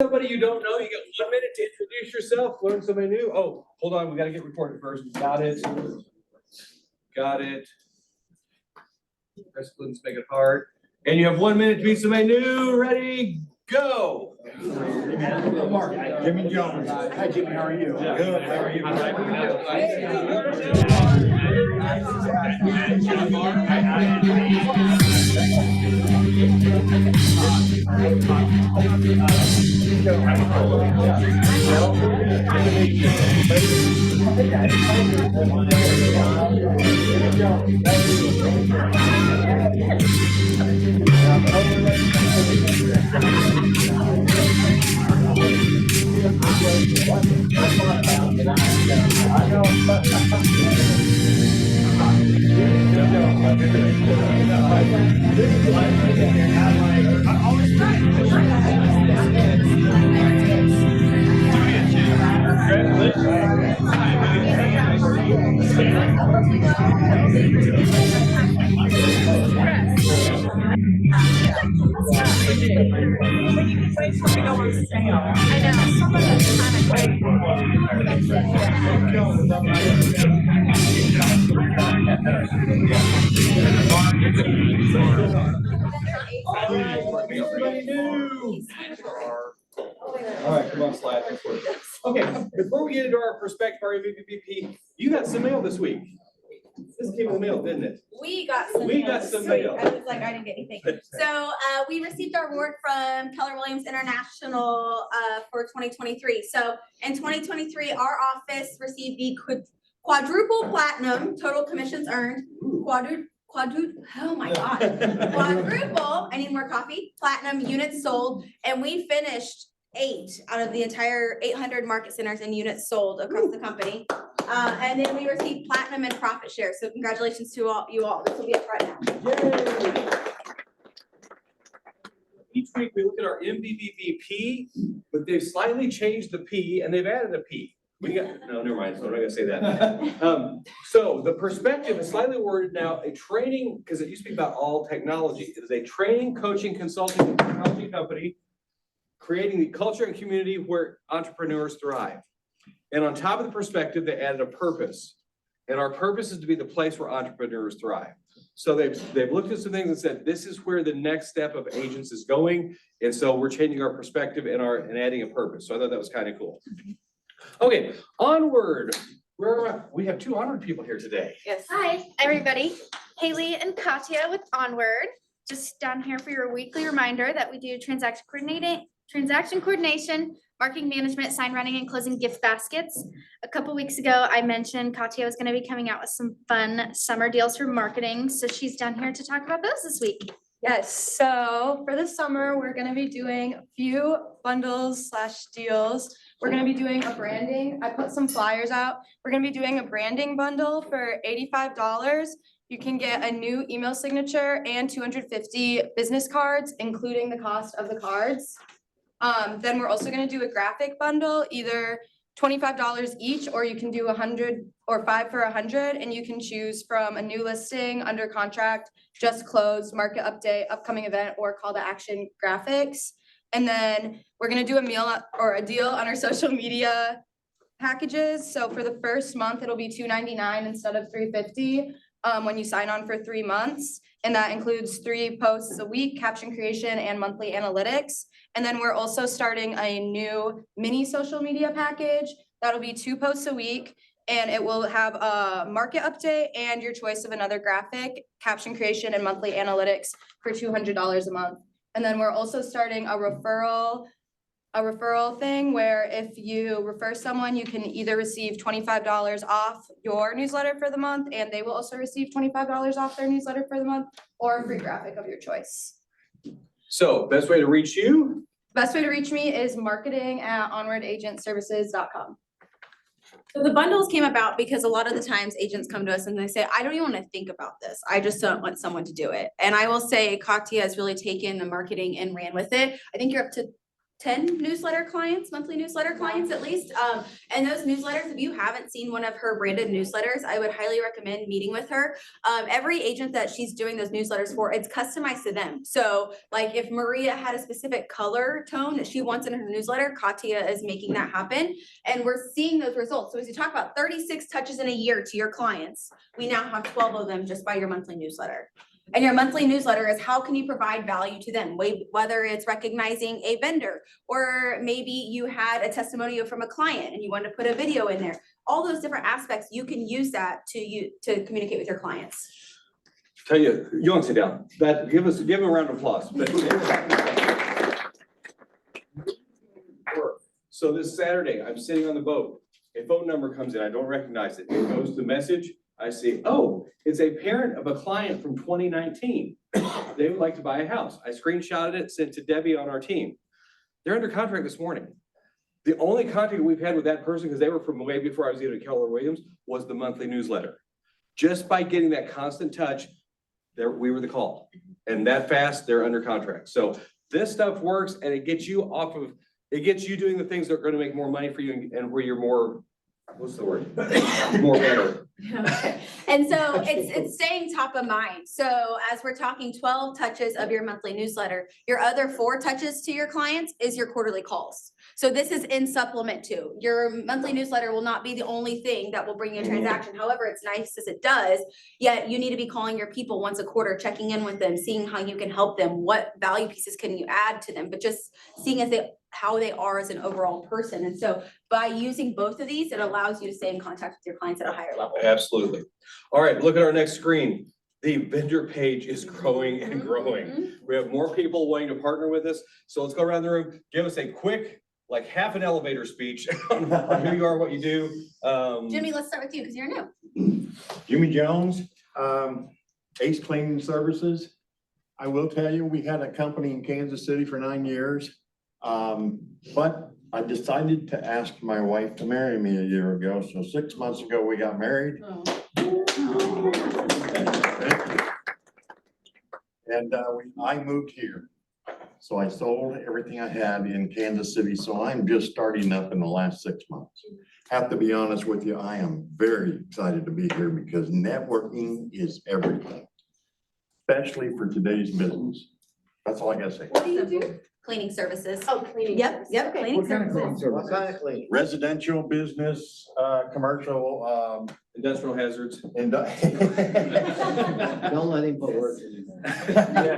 Somebody you don't know, you got 1 minute to introduce yourself, learn somebody new. Oh, hold on, we gotta get recorded first. Got it. Got it. Let's make it hard. And you have 1 minute to meet somebody new. Ready, go. Mark, Jimmy Jones. Hi, Jimmy, how are you? Good, how are you? All right, come on, slide. Okay, before we get into our perspective, our MVP, you got some mail this week. This came in the mail, didn't it? We got some mail. I was like, I didn't get anything. So we received our award from Keller Williams International for 2023. So in 2023, our office received the quadruple platinum total commissions earned, oh my God, quadruple, I need more coffee, platinum units sold, and we finished 8 out of the entire 800 market centers and units sold across the company. And then we received platinum and profit share. So congratulations to you all. This will be up right now. Yay. Each week we look at our MVP, but they've slightly changed the P and they've added a P. No, never mind. So I'm not gonna say that. So the perspective is slightly worded now. A training, because it used to be about all technology. It is a training, coaching, consulting, and technology company, creating the culture and community where entrepreneurs thrive. And on top of the perspective, they added a purpose. And our purpose is to be the place where entrepreneurs thrive. So they've looked at some things and said, this is where the next step of agents is going. And so we're changing our perspective and adding a purpose. So I thought that was kind of cool. Okay, onward. We have 2 onward people here today. Yes. Hi, everybody. Haley and Katya with Onward. Just down here for your weekly reminder that we do transaction coordination, marketing management, sign running, and closing gift baskets. A couple weeks ago, I mentioned Katya was going to be coming out with some fun summer deals for marketing. So she's down here to talk about those this week. Yes, so for the summer, we're gonna be doing a few bundles / deals. We're gonna be doing a branding. I put some flyers out. We're gonna be doing a branding bundle for $85. You can get a new email signature and 250 business cards, including the cost of the cards. Then we're also gonna do a graphic bundle, either $25 each, or you can do 100 or 5 for 100, and you can choose from a new listing, under contract, just closed, market update, upcoming event, or call to action graphics. And then we're gonna do a deal on our social media packages. So for the first month, it'll be $2.99 instead of $3.50 when you sign on for 3 months. And that includes 3 posts a week, caption creation, and monthly analytics. And then we're also starting a new mini social media package. That'll be 2 posts a week, and it will have a market update and your choice of another graphic, caption creation, and monthly analytics for $200 a month. And then we're also starting a referral thing where if you refer someone, you can either receive $25 off your newsletter for the month, and they will also receive $25 off their newsletter for the month, or a free graphic of your choice. So best way to reach you? Best way to reach me is marketing@onwardagentservices.com. So the bundles came about because a lot of the times agents come to us and they say, I don't even want to think about this. I just don't want someone to do it. And I will say Katya has really taken the marketing and ran with it. I think you're up to 10 newsletter clients, monthly newsletter clients at least. And those newsletters, if you haven't seen one of her branded newsletters, I would highly recommend meeting with her. Every agent that she's doing those newsletters for, it's customized to them. So like if Maria had a specific color tone that she wants in her newsletter, Katia is making that happen. And we're seeing those results. So as you talk about 36 touches in a year to your clients, we now have 12 of them just by your monthly newsletter. And your monthly newsletter is how can you provide value to them? Whether it's recognizing a vendor, or maybe you had a testimonial from a client and you wanted to put a video in there. All those different aspects, you can use that to communicate with your clients. Tell you, you want to sit down, but give him a round of applause. So this Saturday, I'm sitting on the boat, a phone number comes in, I don't recognize it, it goes to message, I see, oh, it's a parent of a client from 2019. They would like to buy a house. I screenshotted it, sent to Debbie on our team. They're under contract this morning. The only contact we've had with that person, because they were from way before I was even at Keller Williams, was the monthly newsletter. Just by getting that constant touch, we were the call. And that fast, they're under contract. So this stuff works and it gets you doing the things that are gonna make more money for you and where you're more, what's the word? More better. Okay. And so it's staying top of mind. So as we're talking 12 touches of your monthly newsletter, your other 4 touches to your clients is your quarterly calls. So this is in supplement to your monthly newsletter will not be the only thing that will bring you a transaction. However, it's nice as it does, yet you need to be calling your people once a quarter, checking in with them, seeing how you can help them, what value pieces can you add to them, but just seeing how they are as an overall person. And so by using both of these, it allows you to stay in contact with your clients at a higher level. Absolutely. All right, look at our next screen. The vendor page is growing and growing. We have more people wanting to partner with us. So let's go around the room. Give us a quick, like half an elevator speech on who you are, what you do. Jimmy, let's start with you because you're new. Jimmy Jones, Ace Cleaning Services. I will tell you, we had a company in Kansas City for 9 years. But I decided to ask my wife to marry me a year ago. So 6 months ago, we got married. And I moved here. So I sold everything I had in Kansas City. So I'm just starting up in the last 6 months. Have to be honest with you, I am very excited to be here because networking is everything, especially for today's business. That's all I gotta say. What do you do? Cleaning services. Oh, cleaning. Yep, cleaning What kind of cleaning services. service? What kind of cleaning? Residential, business, commercial, Industrial hazards. and. Don't let him put words in there.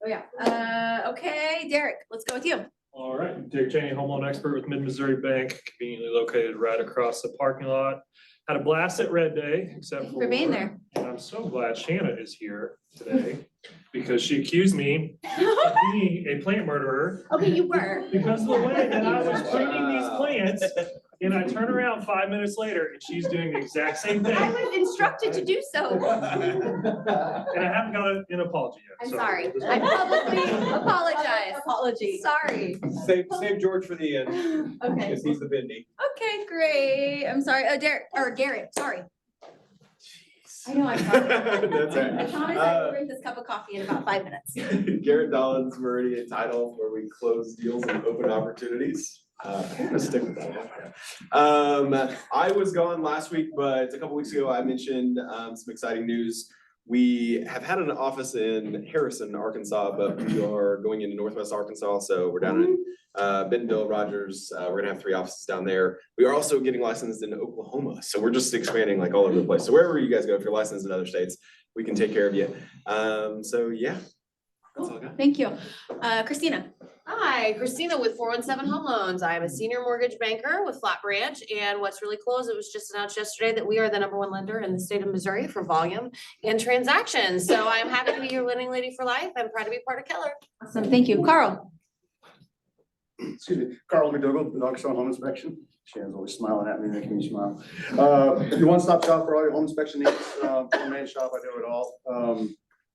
Oh, yeah. Okay, Derek, let's go with you. All right, Derek Cheney, home loan expert with Mid-Missouri Bank, conveniently located right across the parking lot. Had a blast at Red Day, except For being there. And I'm so glad Shanna is here today because she accused me of being a plant murderer Okay, you were. because of the way that I was pruning these plants. And I turn around 5 minutes later and she's doing the exact same thing. I was instructed to do so. And I haven't got an apology yet. I'm so sorry. this- I publicly apologize. Apology. Sorry. Save George for the end, Okay. because he's the bendy. Okay, great. I'm sorry. Derek, or Garrett, sorry. I know, I'm sorry. That's all right. I promise I will drink this cup of coffee in about 5 minutes. Garrett Dollins, Meridian Title, where we close deals and open opportunities. I'm gonna stick with that one. I was gone last week, but a couple weeks ago, I mentioned some exciting news. We have had an office in Harrison, Arkansas, but we are going into Northwest Arkansas, so we're down in Bentonville, Rogers. We're gonna have 3 offices down there. We are also getting licensed in Oklahoma, so we're just expanding like all over the place. So wherever you guys go, if you're licensed in other states, we can take care of you. So yeah, that's all I got. Thank you. Christina. Hi, Christina with 417 Home Loans. I am a senior mortgage banker with Flat Branch, and what's really cool is it was just announced yesterday that we are the #1 lender in the state of Missouri for volume and transactions. So I'm happy to be your lending lady for life. I'm proud to be part of Keller. Awesome. Thank you. Carl. Excuse me, Carl McDougall, with Arkansas Home Inspection. Shannon's always smiling at me, making me smile. Your one-stop shop for all your home inspection needs, main shop, I do it all.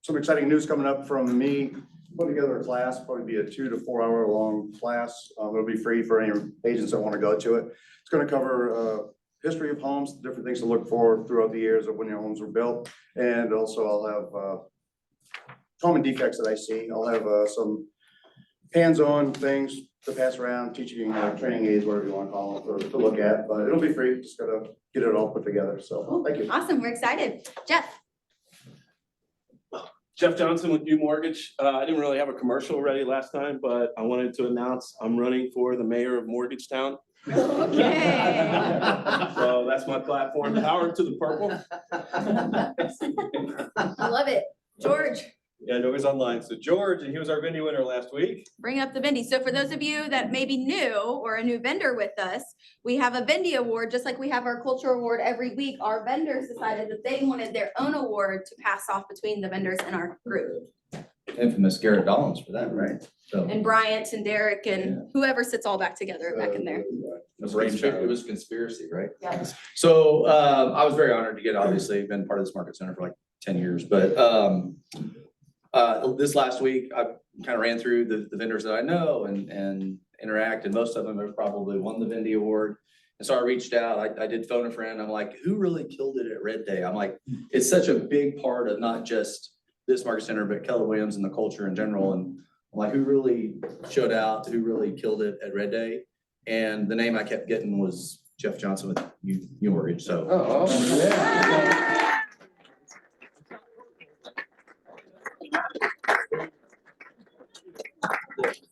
Some exciting news coming up from me, putting together a class, probably be a 2 to 4 hour long class. It'll be free for any agents that want to go to it. It's gonna cover, history of homes, different things to look for throughout the years of when your homes were built. And also I'll have, common defects that I see. I'll have, some hands-on things to pass around, teaching, training aids, whatever you wanna call them, to look at, but it'll be free, just gotta get it all put together, so, thank you. Awesome, we're excited. Jeff? Jeff Johnson with U Mortgage. I didn't really have a commercial ready last time, but I wanted to announce I'm running for the mayor of Mortgagetown. Okay. So that's my platform. Power to the purple. I love it. George? Yeah, I know he's online. So George, and he was our Vindy winner last week. Bring up the Vindy. So for those of you that may be new or a new vendor with us, we have a Vindy award, just like we have our culture award every week. Our vendors decided that they wanted their own award to pass off between the vendors in our group. Infamous Garrett Dollins for that, right? So. And Bryant and Derek and whoever sits all back together back in there. It was conspiracy, right? Yeah. So, I was very honored to get, obviously, been part of this market center for like 10 years, but, this last week, I kind of ran through the vendors that I know and interact, and most of them have probably won the Vindy Award. And so I reached out, I did phone a friend, I'm like, who really killed it at Red Day? I'm like, it's such a big part of not just this market center, but Keller Williams and the culture in general. And I'm like, who really showed out, who really killed it at Red Day? And the name I kept getting was Jeff Johnson with U Mortgage, so. Oh, yeah.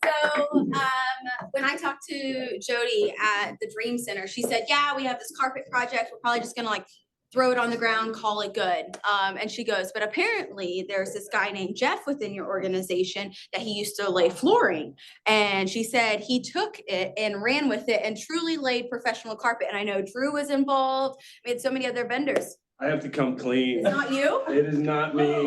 So, when I talked to Jody at the Dream Center, she said, yeah, we have this carpet project. We're probably just gonna like throw it on the ground, call it good. And she goes, but apparently there's this guy named Jeff within your organization that he used to lay flooring. And she said he took it and ran with it and truly laid professional carpet. And I know Drew was involved. We had so many other vendors. I have to come clean. It's not you? It is not me.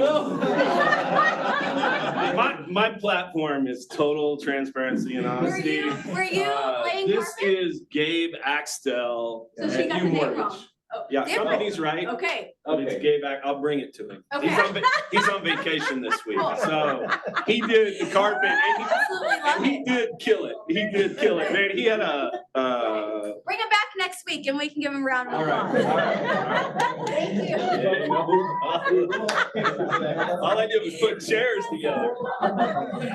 My platform is total transparency and honesty. Were you laying This carpet? is Gabe Axtell So she at got U the name Mortgage. wrong. Oh, Yeah, different. somebody's right. Okay. But it's Gabe, I'll bring it to him. Okay. He's on vacation this week, Cool. so he did the carpet and Absolutely love he it. did kill it. He did kill it, man. He had a, Bring him back next week and we can give him a round of all right, applause. all right. Thank you. All I did was put chairs together.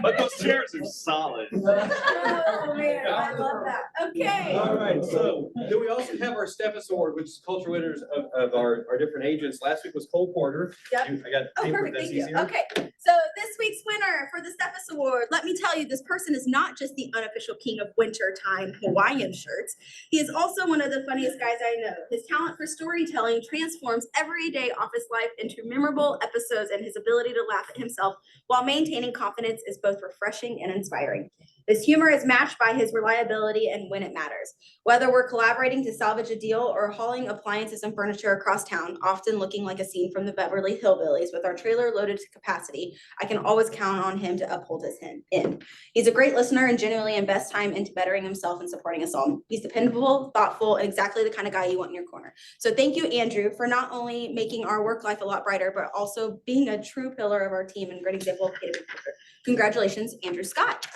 But those chairs are solid. Oh, man, I love that. Okay. All right, so then we also have our Steffes Award, which is culture winners of our different agents. Last week was Cole Porter. Yep. I got Oh, paper perfect, that's thank you. easier. Okay, so this week's winner for the Steffes Award, let me tell you, this person is not just the unofficial king of wintertime Hawaiian shirts. He is also one of the funniest guys I know. His talent for storytelling transforms everyday office life into memorable episodes, and his ability to laugh at himself while maintaining confidence is both refreshing and inspiring. His humor is matched by his reliability and when it matters. Whether we're collaborating to salvage a deal or hauling appliances and furniture across town, often looking like a scene from the Beverly Hillbillies with our trailer loaded to capacity, I can always count on him to uphold his end. He's a great listener and genuinely invests time into bettering himself and supporting us all. He's dependable, thoughtful, and exactly the kind of guy you want in your corner. So thank you, Andrew, for not only making our work life a lot brighter, but also being a true pillar of our team and great example of creative culture. Congratulations, Andrew Scott.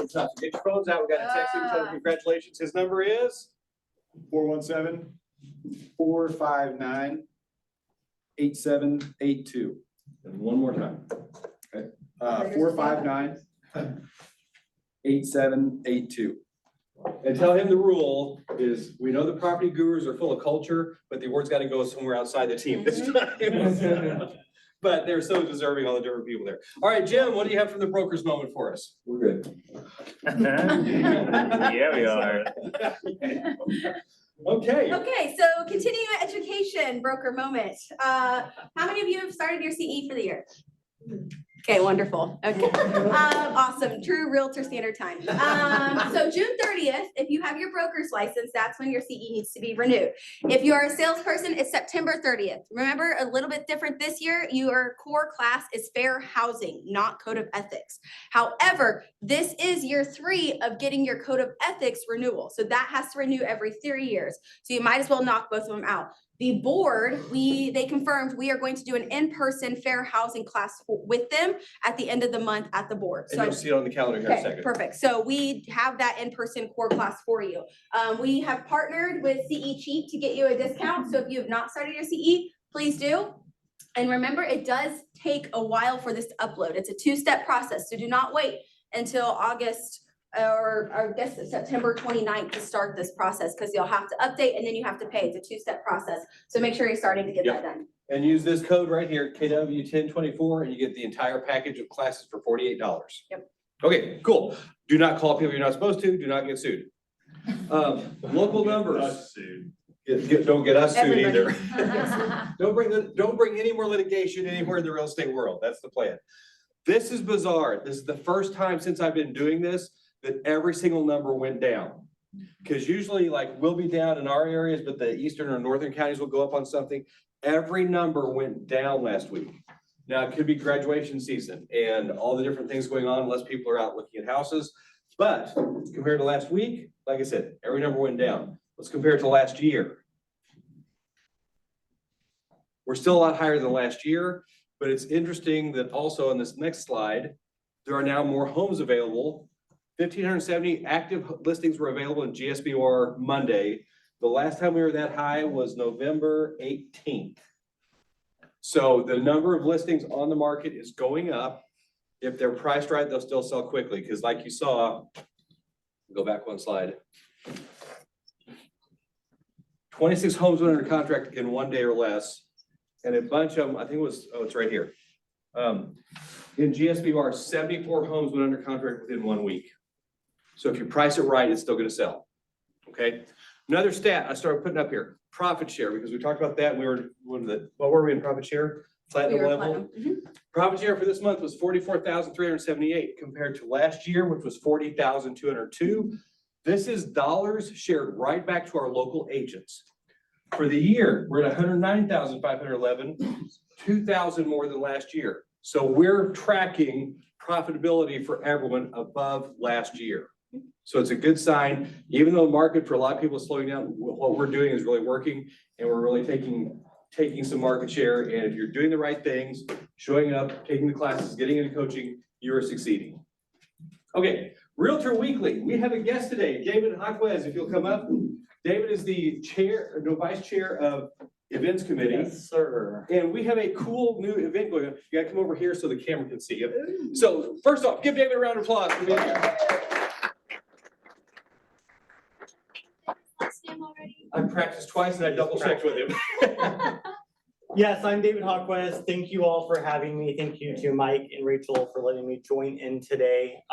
So get your phones out. We got a text him, so congratulations. His number is 417-459-8782. and one more time. 459-8782. And tell him the rule is, we know the property gurus are full of culture, but the award's got to go somewhere outside the team this time. But they're so deserving, all the different people there. All right, Jim, what do you have from the broker's moment for us? We're good. Yeah, we are. Okay. Okay, so continuing education broker moment. How many of you have started your CE for the year? Okay, wonderful. Okay, awesome. True Realtor Standard Time. So June 30th, if you have your broker's license, that's when your CE needs to be renewed. If you are a salesperson, it's September 30th. Remember, a little bit different this year. Your core class is fair housing, not code of ethics. However, this is year 3 of getting your code of ethics renewal. So that has to renew every 3 years. So you might as well knock both of them out. The board, they confirmed we are going to do an in-person fair housing class with them at the end of the month at the board. And So you'll see it on the calendar here in a okay, second. perfect. So we have that in-person core class for you. We have partnered with CE Cheap to get you a discount. So if you have not started your CE, please do. And remember, it does take a while for this to upload. It's a two-step process, so do not wait until August or I guess it's September 29th to start this process, because you'll have to update and then you have to pay. It's a two-step process. So make sure you're starting to get that done. And use this code right here, KW 1024, and you get the entire package of classes for $48. Yep. Okay, cool. Do not call people you're not supposed to, do not get sued. Local numbers. Don't get us sued either. Don't bring any more litigation anywhere in the real estate world. That's the plan. This is bizarre. This is the first time since I've been doing this that every single number went down. Because usually like we'll be down in our areas, but the eastern or northern counties will go up on something. Every number went down last week. Now, it could be graduation season and all the different things going on, unless people are out looking at houses. But compared to last week, like I said, every number went down. Let's compare it to last year. We're still a lot higher than last year, but it's interesting that also on this next slide, there are now more homes available. 1,570 active listings were available in GSBR Monday. The last time we were that high was November 18th. So the number of listings on the market is going up. If they're priced right, they'll still sell quickly, because like you saw, go back one slide. 26 homes went under contract in 1 day or less. And a bunch of them, I think it was, oh, it's right here. In GSBR, 74 homes went under contract within 1 week. So if you price it right, it's still gonna sell, okay? Another stat I started putting up here, profit share, because we talked about that, we were, what were we in profit share? Platinum level? Profit share for this month was 44,378 compared to last year, which was 40,202. This is dollars shared right back to our local agents. For the year, we're at 109,511, 2,000 more than last year. So we're tracking profitability for everyone above last year. So it's a good sign, even though the market for a lot of people is slowing down, what we're doing is really working, and we're really taking some market share. And if you're doing the right things, showing up, taking the classes, getting into coaching, you are succeeding. Okay, Realtor Weekly, we have a guest today, David Jaquez, if you'll come up. David is the vice chair of events committee. Yes, sir. And we have a cool new event going on. You gotta come over here so the camera can see you. So first off, give David a round of applause for being here. I practiced twice and I double checked with him. Yes, I'm David Jaquez. Thank you all for having me. Thank you to Mike and Rachel for letting me join in today.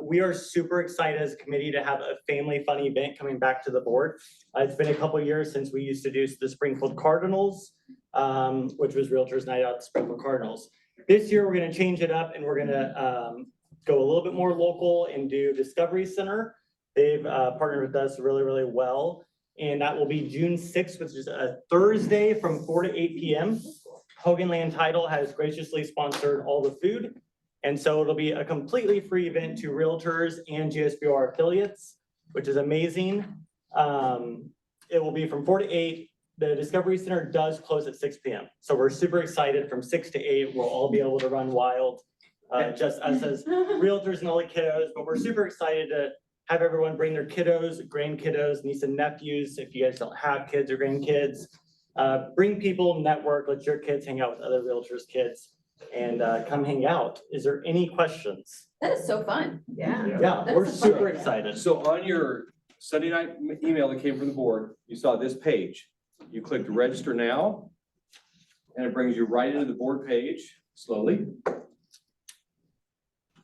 We are super excited as a committee to have a family fun event coming back to the board. It's been a couple of years since we used to do the Springfield Cardinals, which was Realtors Night Out at Springfield Cardinals. This year, we're gonna change it up and we're gonna go a little bit more local and do Discovery Center. They've partnered with us really, really well. And that will be June 6th, which is a Thursday from 4 to 8 p.m. Hogan Land Title has graciously sponsored all the food. And so it'll be a completely free event to realtors and GSBR affiliates, which is amazing. It will be from 4 to 8. The Discovery Center does close at 6 p.m. So we're super excited. From 6 to 8, we'll all be able to run wild, just us as realtors and all the kiddos. But we're super excited to have everyone bring their kiddos, grandkiddos, nieces and nephews. If you guys don't have kids or grandkids, bring people, network, let your kids hang out with other realtors' kids, and come hang out. Is there any questions? That is so fun. Yeah. Yeah, we're super excited. So on your Sunday night email that came from the board, you saw this page. You clicked register now, and it brings you right into the board page, slowly.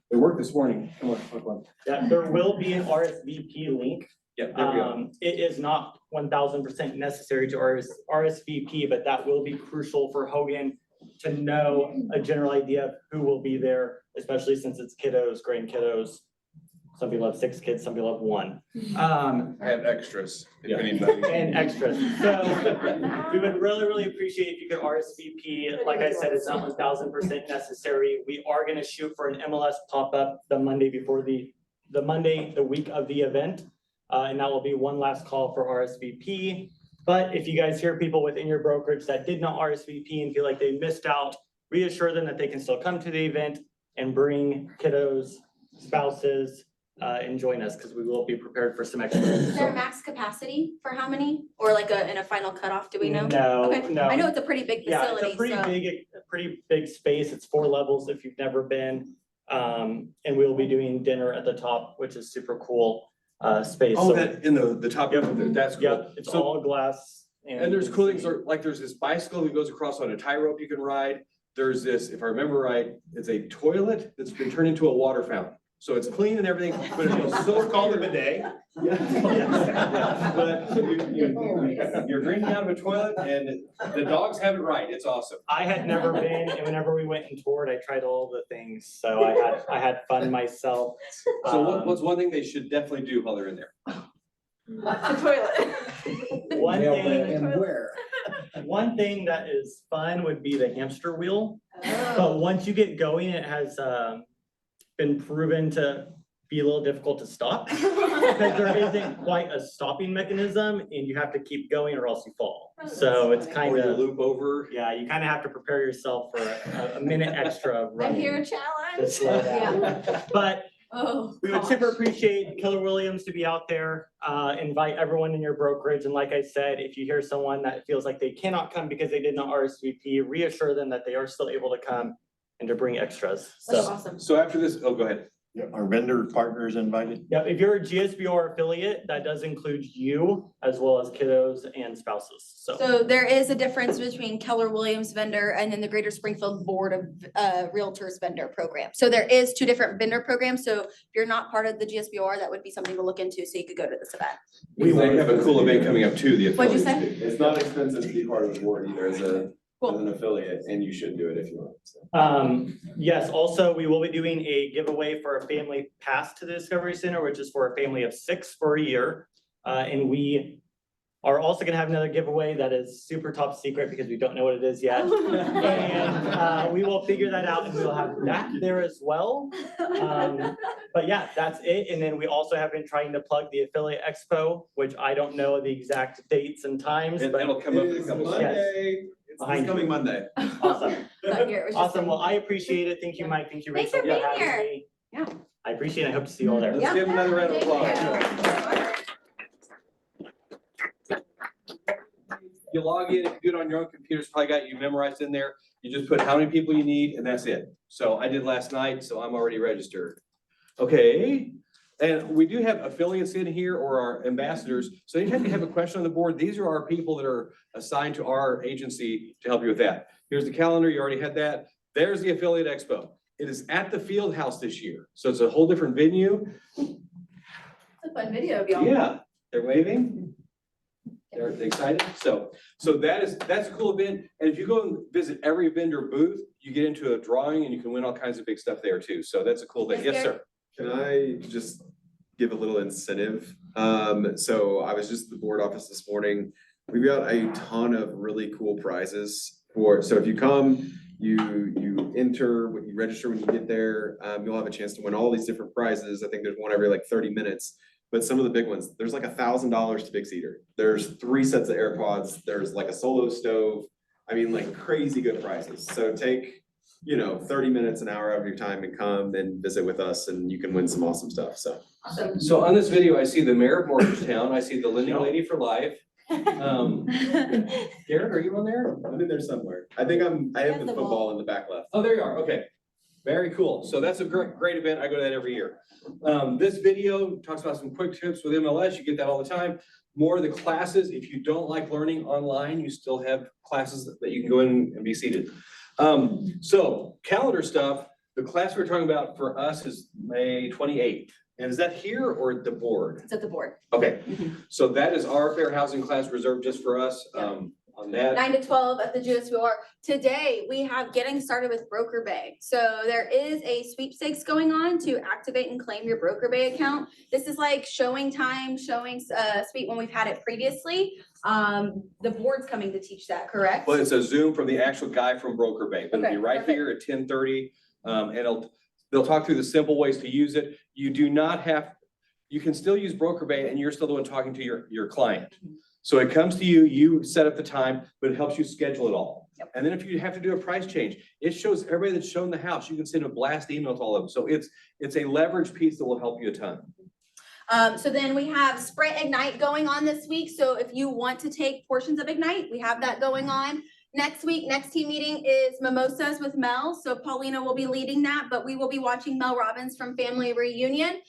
It worked this morning. Come on. Yeah, there will be an RSVP link. Yep, there we go. It is not 1000% necessary to RSVP, but that will be crucial for Hogan to know a general idea of who will be there, especially since it's kiddos, grandkiddos. Some people have 6 kids, some people have 1. I have extras, if anybody. And extras. So we would really, really appreciate if you could RSVP. Like I said, it's not 1000% necessary. We are gonna shoot for an MLS pop-up the Monday before the week of the event. And that will be one last call for RSVP. But if you guys hear people within your brokerage that did not RSVP and feel like they missed out, reassure them that they can still come to the event and bring kiddos, spouses, and join us, because we will be prepared for some extra. Is there a max capacity for how many? Or like in a final cutoff, do we know? No, Okay. no. I know it's a pretty big Yeah, facility, it's a pretty so. big pretty big space. It's 4 levels if you've never been. And we'll be doing dinner at the top, which is super cool, space. Oh, So- that in the top, Yep. that's cool. Yep, it's So- all glass. And there's cool things, like there's this bicycle that goes across on a tie rope you can ride. There's this, if I remember right, it's a toilet that's been turned into a water fountain. So it's clean and everything, but it feels so Call it a weird. bidet. But you're drinking out of a toilet and the dogs have it right. It's awesome. I had never been, and whenever we went and toured, I tried all the things, so I had fun myself. So what's one thing they should definitely do while they're in there? The toilet. One thing that is fun would be the hamster wheel, but once you get going, it has been proven to be a little difficult to stop. Because there isn't quite a stopping mechanism and you have to keep going or else you fall. So it's kind Or you of, loop over. yeah, you kind of have to prepare yourself for a minute extra of I running. hear a to challenge. slow down. But Oh. we would super appreciate Keller Williams to be out there, invite everyone in your brokerage. And like I said, if you hear someone that feels like they cannot come because they did not RSVP, reassure them that they are still able to come and to bring extras. That's So, awesome. So after this, oh, go ahead. Yeah, our vendor partners invited. yeah, if you're a GSBR affiliate, that does include you as well as kiddos and spouses. So So there is a difference between Keller Williams vendor and then the Greater Springfield Board of Realtors vendor program. So there is 2 different vendor programs. So if you're not part of the GSBR, that would be something to look into, so you could go to this event. We have a cool event coming up too, the What'd you affiliates. say? It's not expensive to be part of the board either as Cool. an affiliate, and you should do it if you want. So. yes, also, we will be doing a giveaway for a family pass to the Discovery Center, which is for a family of 6 for a year. And we are also gonna have another giveaway that is super top secret because we don't know what it is yet. And we will figure that out and we'll have that there as well. But yeah, that's it. And then we also have been trying to plug the Affiliate Expo, which I don't know the exact dates and times, And but that'll come up in a couple of Yes. Monday, it's Behind this you. coming Monday. awesome. But here, it was just Awesome. saying- Well, I appreciate it. Thank you, Mike. Thank you, Thanks Rachel. for being having here. me. Yeah. I appreciate it. I hope to see you all there. Let's give them another round of applause. You log in, if you do it on your own computer, it's probably got you memorized in there. You just put how many people you need and that's it. So I did last night, so I'm already registered. Okay, and we do have affiliates in here or our ambassadors. So anytime you have a question on the board, these are our people that are assigned to our agency to help you with that. Here's the calendar, you already had that. There's the Affiliate Expo. It is at the Field House this year, so it's a whole different venue. It's a fun video of y'all. Yeah, they're waving. They're excited. So that's a cool event. And if you go and visit every vendor booth, you get into a drawing and you can win all kinds of big stuff there too. So that's a cool thing. Yes, Yes, Gary? sir. Can I just give a little incentive? So I was just at the board office this morning. We've got a ton of really cool prizes so if you come, you enter, when you register, when you get there, you'll have a chance to win all these different prizes. I think there's one every like 30 minutes. But some of the big ones, there's like $1,000 to Big Cedar. There's 3 sets of AirPods. There's like a solo stove. I mean, like crazy good prizes. So take, 30 minutes, an hour out of your time and come and visit with us and you can win some awesome stuff. So. Awesome. So on this video, I see the mayor of Morgantown. I see the Lending Lady for Life. Garrett, are you on there? I'm in there somewhere. I think I have the football in the back left. Oh, there you are. Okay. Very cool. So that's a great event. I go to that every year. This video talks about some quick tips with MLS. You get that all the time. More of the classes. If you don't like learning online, you still have classes that you can go in and be seated. So calendar stuff, the class we're talking about for us is May 28th. And is that here or at the board? It's at the board. Okay, Mhm. so that is our fair housing class reserved just for us, on that. 9 to 12 at the GSBR. Today, we have getting started with Broker Bay. So there is a sweepstakes going on to activate and claim your Broker Bay account. This is like showing time, showing sweep when we've had it previously. The board's coming to teach that, correct? Well, it's a Zoom from the actual guy from Broker Bay, but it'll be Okay, right perfect. here at 10:30. And they'll talk through the simple ways to use it. You do not have, you can still use Broker Bay and you're still the one talking to your client. So it comes to you, you set up the time, but it helps you schedule it all. Yep. And then if you have to do a price change, it shows everybody that's shown the house. You can send a blast email to all of them. So it's a leverage piece that will help you a ton. So then we have Sprint Ignite going on this week. So if you want to take portions of Ignite, we have that going on. Next week, next team meeting is Mimosas with Mel. So Paulina will be leading that, but we will be watching Mel Robbins from Family Reunion.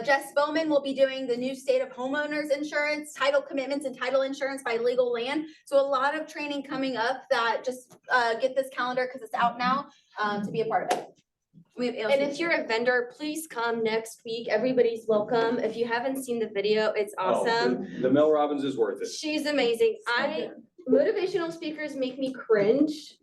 Jess Bowman will be doing the new state of homeowners insurance, title commitments and title insurance by Legal Land. So a lot of training coming up that just get this calendar because it's out now to be a part of it. We have And if you're a vendor, please come next week. Everybody's welcome. If you haven't seen the video, it's awesome. The Mel Robbins is worth it. She's amazing. Motivational speakers make me cringe,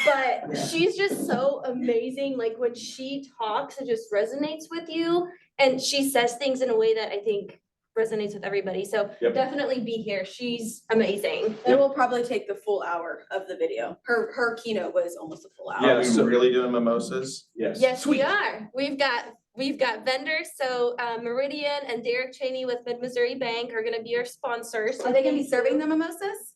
but she's just so amazing. Like when she talks, it just resonates with you. And she says things in a way that I think resonates with everybody. So Yep. definitely be here. She's amazing. It will probably take the full hour of the video. Her keynote was almost a full hour. Yeah, Are we so- really doing mimosas? Yes. Yes, we are. We've got vendors. So Meridian and Derek Cheney with Mid-Missouri Bank are gonna be our sponsors. So Are they gonna be serving the mimosas?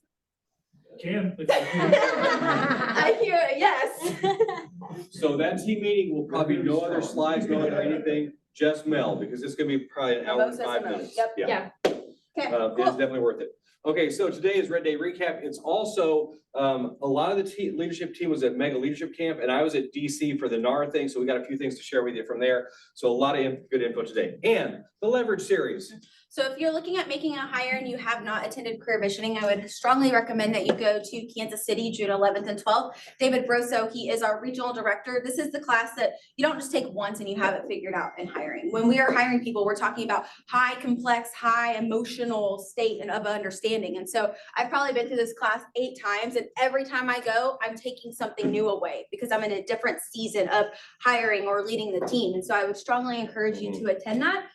Can. I hear it, yes. So that team meeting will probably no other slides, no other anything, just Mel, because it's gonna be probably an hour and Mimosas 5 and Mel. minutes. Yep. Yeah. Okay, It's cool. definitely worth it. Okay, so today is Red Day recap. It's also, a lot of the leadership team was at Mega Leadership Camp and I was at DC for the NAR thing. So we got a few things to share with you from there. So a lot of good info today. And the Leverage Series. So if you're looking at making a hire and you have not attended career visioning, I would strongly recommend that you go to Kansas City, June 11th and 12th. David Broso, he is our regional director. This is the class that you don't just take once and you have it figured out in hiring. When we are hiring people, we're talking about high complex, high emotional state and of understanding. And so I've probably been through this class 8 times and every time I go, I'm taking something new away because I'm in a different season of hiring or leading the team. And so I would strongly encourage you to attend that.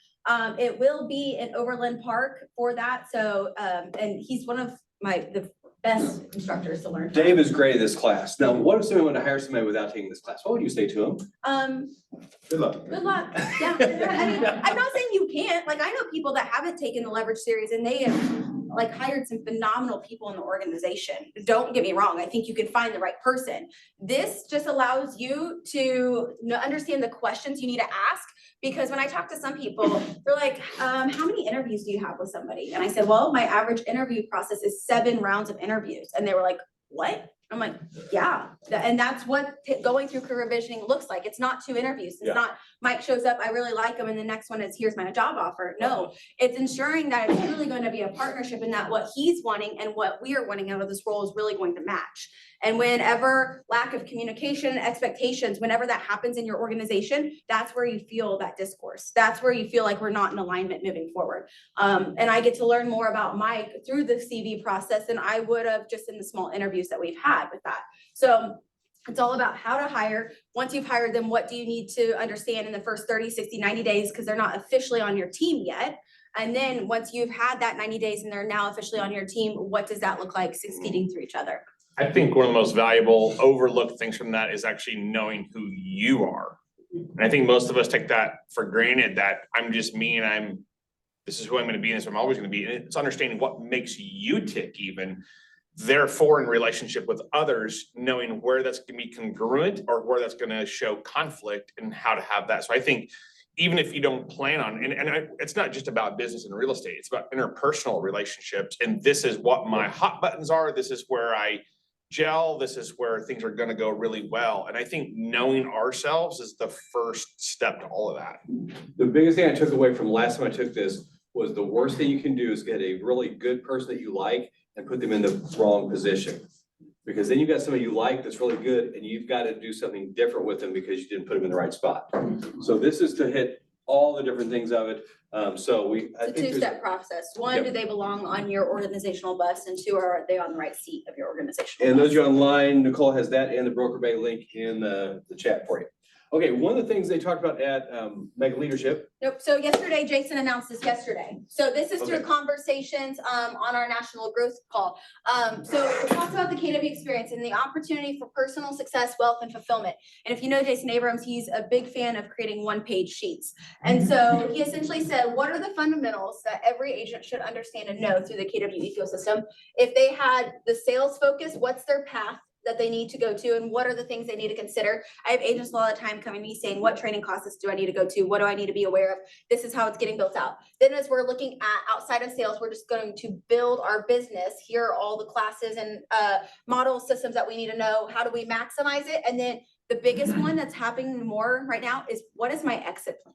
It will be in Overland Park for that, so, and he's one of the best instructors to learn from. Dave is great at this class. Now, what if somebody wanted to hire somebody without taking this class? What would you say to him? Good luck. Good luck, yeah, I mean, I'm not saying you can't, like, I know people that haven't taken the Leverage Series and they have like hired some phenomenal people in the organization. Don't get me wrong, I think you can find the right person. This just allows you to understand the questions you need to ask. Because when I talk to some people, they're like, how many interviews do you have with somebody? And I said, well, my average interview process is 7 rounds of interviews. And they were like, what? I'm like, yeah. And that's what going through career visioning looks like. It's not 2 interviews. It's Yeah. not Mike shows up, I really like him, and the next one is here's my job offer. No, it's ensuring that it's really going to be a partnership and that what he's wanting and what we are wanting out of this role is really going to match. And whenever lack of communication, expectations, whenever that happens in your organization, that's where you feel that discourse. That's where you feel like we're not in alignment moving forward. And I get to learn more about Mike through the CV process than I would have just in the small interviews that we've had with that. So it's all about how to hire. Once you've hired them, what do you need to understand in the first 30, 60, 90 days, because they're not officially on your team yet. And then once you've had that 90 days and they're now officially on your team, what does that look like succeeding through each other? I think one of the most valuable overlooked things from that is actually knowing who you are. And I think most of us take that for granted, that I'm just me and this is who I'm gonna be and this is who I'm always gonna be. And it's understanding what makes you tick even. Therefore, in relationship with others, knowing where that's gonna be congruent or where that's gonna show conflict and how to have that. So I think even if you don't plan on, it's not just about business and real estate, it's about interpersonal relationships. And this is what my hot buttons are. This is where I gel. This is where things are gonna go really well. And I think knowing ourselves is the first step to all of that. The biggest thing I took away from last time I took this was the worst thing you can do is get a really good person that you like and put them in the wrong position. Because then you've got somebody you like that's really good and you've got to do something different with them because you didn't put them in the right spot. So this is to hit all the different things of it. I It's think a there's- 2-step process. 1, Yep. do they belong on your organizational bus? And 2, are they on the right seat of your organizational And bus? those of you online, Nicole has that and the Broker Bay link in the chat for you. Okay, one of the things they talked about at Mega Leadership. Nope, so yesterday, Jason announced this yesterday. So this is through Okay. conversations on our national growth call. So it talks about the KW experience and the opportunity for personal success, wealth, and fulfillment. And if you know Jason Abrams, he's a big fan of creating 1-page sheets. And so he essentially said, what are the fundamentals that every agent should understand and know through the KW ecosystem? If they had the sales focus, what's their path that they need to go to and what are the things they need to consider. I have agents a lot of the time coming to me saying, what training classes do I need to go to? What do I need to be aware of? This is how it's getting built out. Then as we're looking at outside of sales, we're just going to build our business. Here are all the classes and model systems that we need to know. How do we maximize it? And then the biggest one that's happening more right now is, what is my exit plan?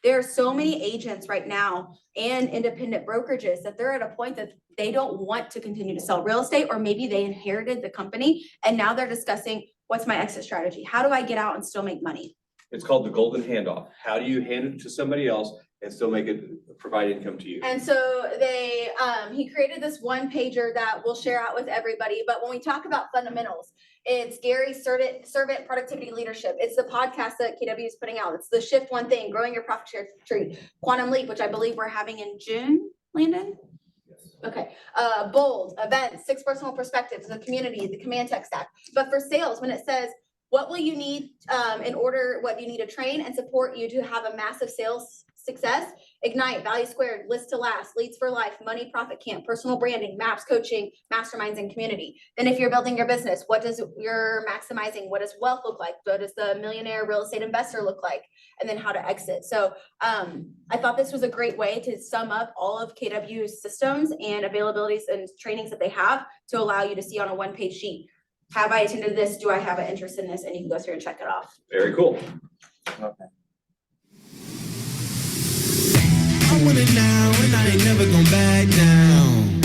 There are so many agents right now and independent brokerages that they're at a point that they don't want to continue to sell real estate, or maybe they inherited the company and now they're discussing, what's my exit strategy? How do I get out and still make money? It's called the golden handoff. How do you hand it to somebody else and still make it provide income to you? And so they, he created this one pager that we'll share out with everybody. But when we talk about fundamentals, it's Gary's servant productivity leadership. It's the podcast that KW is putting out. It's the shift one thing, growing your profit share tree, quantum leap, which I believe we're having in June, Landon? Okay, bold, events, 6 personal perspectives, the community, the command tech stack. But for sales, when it says, what will you need what you need to train and support you to have a massive sales success? Ignite, Value Squared, List to Last, Leads for Life, Money Profit Camp, personal branding, maps, coaching, masterminds, and community. Then if you're building your business, what does your maximizing, what does wealth look like? What does the millionaire real estate investor look like? And then how to exit. So I thought this was a great way to sum up all of KW's systems and availabilities and trainings that they have to allow you to see on a one-page sheet. Have I attended this? Do I have an interest in this? And you can go through and check it off. Very cool. I want it now and I ain't never going back down.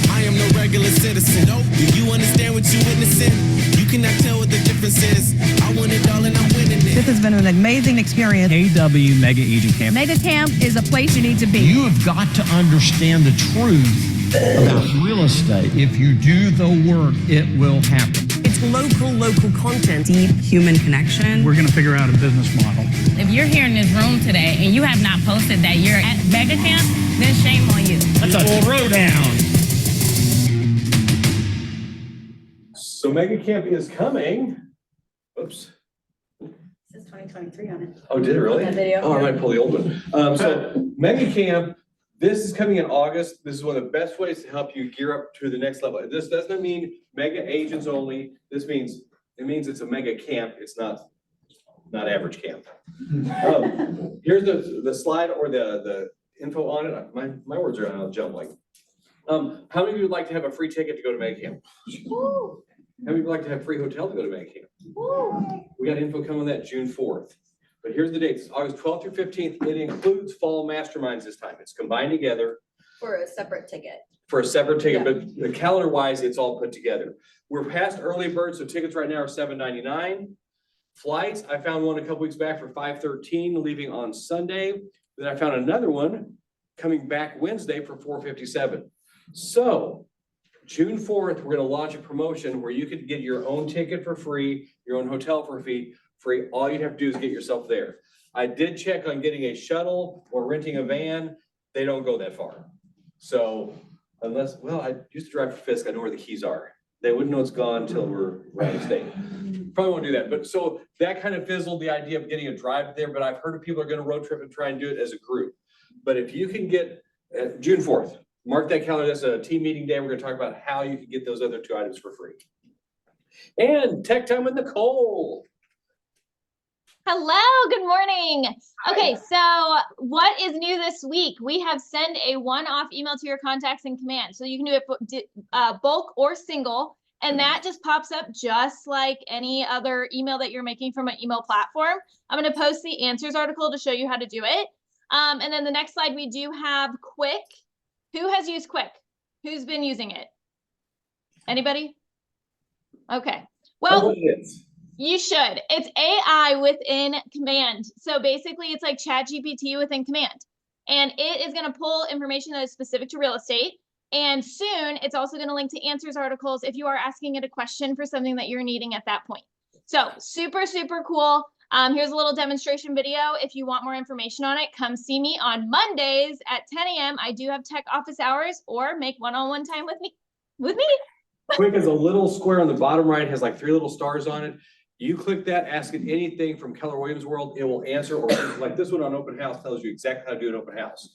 I am no regular citizen. Do you understand what you witnessing? You cannot tell what the difference is. I want it all and I'm winning it. This has been an amazing experience. KW Mega Agent Camp. Mega Camp is a place you need to be. You have got to understand the truth about real estate. If you do the work, it will happen. It's local content. Deep human connection. We're going to figure out a business model. If you're here in this room today and you have not posted that you're at Mega Camp, then shame on you. That's a throwdown. So Mega Camp is coming. Oops. It says 2023 on it. Oh, did it really? That video. Oh, I might pull the old one. So Mega Camp, this is coming in August. This is one of the best ways to help you gear up to the next level. This doesn't mean mega agents only. This means, it's a mega camp. It's not average camp. Here's the slide or the info on it. My words are on jumbling. How many of you would like to have a free ticket to go to Mega Camp? How many would like to have free hotel to go to Mega Camp? We got info coming on that June 4th. But here's the dates, August 12th through 15th. It includes fall masterminds this time. It's combined together For a separate ticket. for a separate ticket, but the calendar wise, it's all put together. We're past early bird, so tickets right now are $7.99. Flights, I found one a couple weeks back for $5.13, leaving on Sunday. Then I found another one coming back Wednesday for $4.57. So June 4th, we're gonna launch a promotion where you could get your own ticket for free, your own hotel for free. All you'd have to do is get yourself there. I did check on getting a shuttle or renting a van. They don't go that far. So unless, well, I used to drive for Fisk. I know where the keys are. They wouldn't know it's gone until we're out of state. Probably won't do that. But so that kind of fizzled the idea of getting a drive there, but I've heard of people are gonna road trip and try and do it as a group. But if you can get June 4th, mark that calendar. That's a team meeting day. We're gonna talk about how you can get those other 2 items for free. And Tech Time with Nicole. Hello, good morning. Okay, so what is new this week? We have send a one-off email to your contacts in command. So you can do it bulk or single, and that just pops up just like any other email that you're making from an email platform. I'm going to post the answers article to show you how to do it. And then the next slide, we do have Quick. Who has used Quick? Who's been using it? Anybody? Okay. Well, you should. It's AI within command. So basically it's like ChatGPT within command. And it is going to pull information that is specific to real estate. And soon it's also going to link to answers articles if you are asking it a question for something that you're needing at that point. So super, super cool. Here's a little demonstration video. If you want more information on it, come see me on Mondays at 10 a.m. I do have tech office hours, or make one-on-one time with me. Quick is a little square on the bottom right, has like 3 little stars on it. You click that, ask it anything from Keller Williams World, it will answer, or like this one on open house tells you exactly how to do an open house.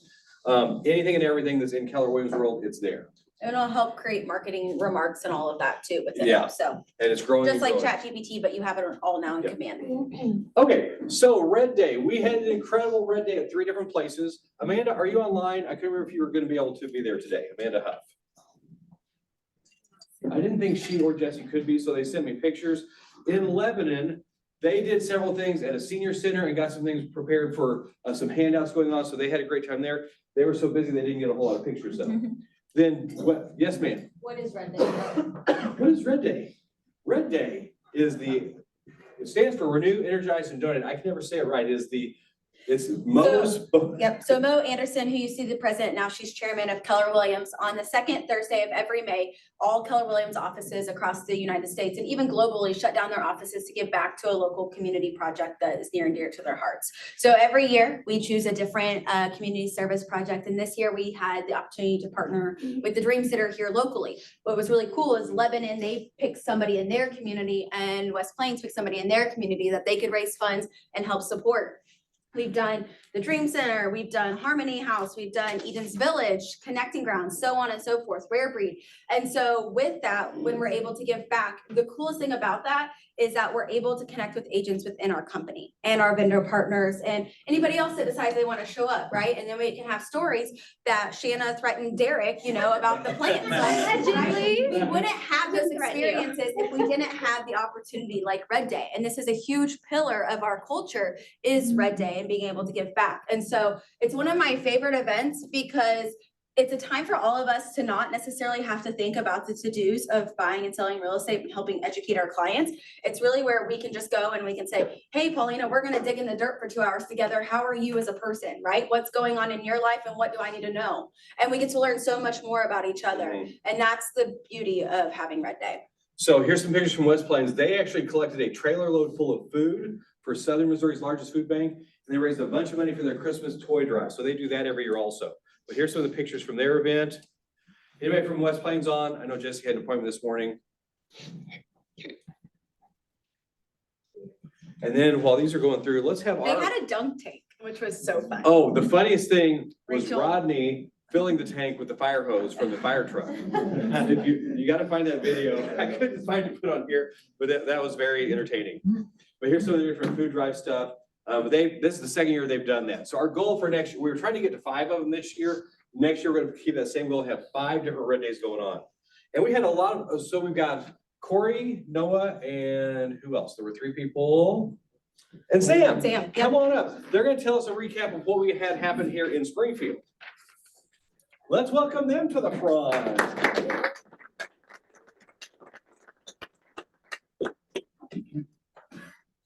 Anything and everything that's in Keller Williams World, it's there. And it'll help create marketing remarks and all of that too within Yeah. it, so. And it's growing. Just like and growing. ChatGPT, but you have it all now in Yeah. command. Okay, so Red Day, we had an incredible Red Day at 3 different places. Amanda, are you online? I couldn't remember if you were gonna be able to be there today. Amanda Huff. I didn't think she or Jesse could be, so they sent me pictures. In Lebanon, they did several things at a senior center and got some things prepared for some handouts going on, so they had a great time there. They were so busy, they didn't get a whole lot of pictures of. Then, what, yes, ma'am? What is Red Day? What is Red Day? Red Day is it stands for Renew, Energize, and Donate. I can never say it right. It's Mo's. Yep, so Mo Anderson, who used to be the president, now she's chairman of Keller Williams. On the second Thursday of every May, all Keller Williams offices across the United States and even globally shut down their offices to give back to a local community project that is near and dear to their hearts. So every year, we choose a different community service project, and this year we had the opportunity to partner with the Dream Sitter here locally. What was really cool is Lebanon, they picked somebody in their community, and West Plains picked somebody in their community that they could raise funds and help support. We've done the Dream Center, we've done Harmony House, we've done Eden's Village, Connecting Grounds, so on and so forth, Rare Breed. And so with that, when we're able to give back, the coolest thing about that is that we're able to connect with agents within our company and our vendor partners and anybody else that decides they want to show up, right? And then we can have stories that Shanna threatened Derek, about the plants. Allegedly. We wouldn't have those Threaten you. experiences if we didn't have the opportunity like Red Day. And this is a huge pillar of our culture is Red Day and being able to give back. And so it's one of my favorite events because it's a time for all of us to not necessarily have to think about the to-dos of buying and selling real estate and helping educate our clients. It's really where we can just go and we can say, hey, Paulina, we're gonna dig in the dirt for 2 hours together. How are you as a person, right? What's going on in your life and what do I need to know? And we get to learn so much more about each other. And that's the beauty of having Red Day. So here's some pictures from West Plains. They actually collected a trailer load full of food for Southern Missouri's largest food bank. And they raised a bunch of money for their Christmas toy drive. So they do that every year also. But here's some of the pictures from their event. Anybody from West Plains on? I know Jesse had an appointment this morning. And then while these are going through, let's have They our, had a dunk tank, which was so fun. oh, the funniest thing was Rachel. Rodney filling the tank with the fire hose from the fire truck. If you gotta find that video. I couldn't find it to put on here, but that was very entertaining. But here's some of the different food drive stuff. This is the second year they've done that. So our goal for next year, we were trying to get to 5 of them this year. Next year, we're gonna keep that same goal, have 5 different Red Days going on. And we had a lot of, so we've got Corey, Noah, and who else? There were 3 people. And Sam. Sam, yep. Come on up. They're gonna tell us a recap of what we had happen here in Springfield. Let's welcome them to the front.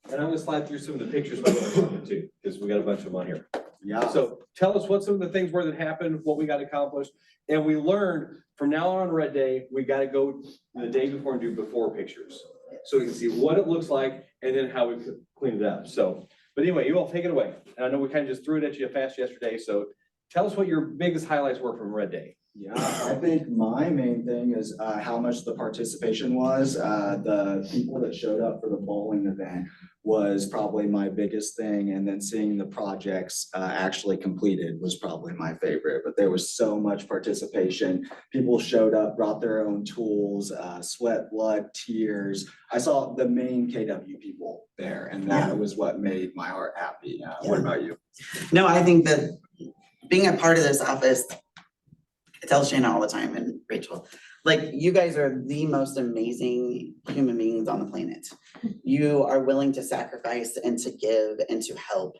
And I'm gonna slide through some of the pictures we're gonna talk to, because we got a bunch of them on here. Yeah. So tell us what some of the things were that happened, what we got accomplished, and we learned from now on Red Day, we gotta go the day before and do before pictures. So we can see what it looks like and then how we could clean it up. So, but anyway, you all take it away. And I know we kind of just threw it at you fast yesterday, so tell us what your biggest highlights were from Red Day. Yeah, I think my main thing is how much the participation was. The people that showed up for the bowling event was probably my biggest thing. And then seeing the projects actually completed was probably my favorite. But there was so much participation. People showed up, brought their own tools, sweat, blood, tears. I saw the main KW people there, and that was what made my heart happy. What about you? No, I think that being a part of this office, I tell Shanna all the time and Rachel, like, you guys are the most amazing human beings on the planet. You are willing to sacrifice and to give and to help.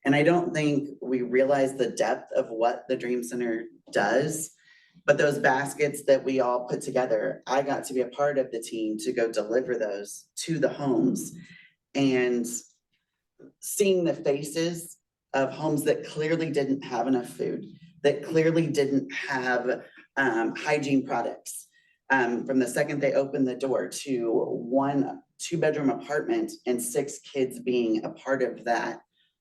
And I don't think we realize the depth of what the Dream Center does, but those baskets that we all put together, I got to be a part of the team to go deliver those to the homes. And seeing the faces of homes that clearly didn't have enough food, that clearly didn't have hygiene products. From the second they opened the door to 1 2-bedroom apartment and 6 kids being a part of that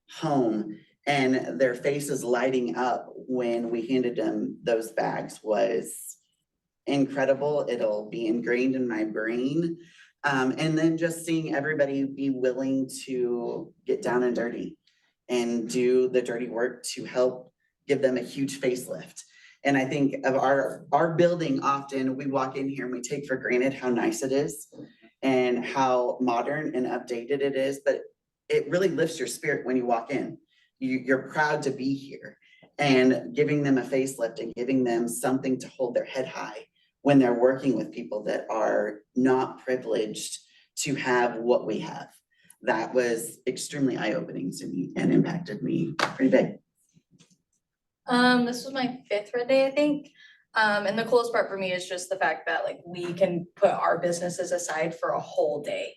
home, and their faces lighting up when we handed them those bags was incredible. It'll be ingrained in my brain. And then just seeing everybody be willing to get down and dirty and do the dirty work to help give them a huge facelift. And I think of our building, often we walk in here and we take for granted how nice it is and how modern and updated it is, but it really lifts your spirit when you walk in. You're proud to be here, and giving them a facelift and giving them something to hold their head high when they're working with people that are not privileged to have what we have. That was extremely eye-opening to me and impacted me pretty big. This was my 5th Red Day, I think. And the coolest part for me is just the fact that like we can put our businesses aside for a whole day.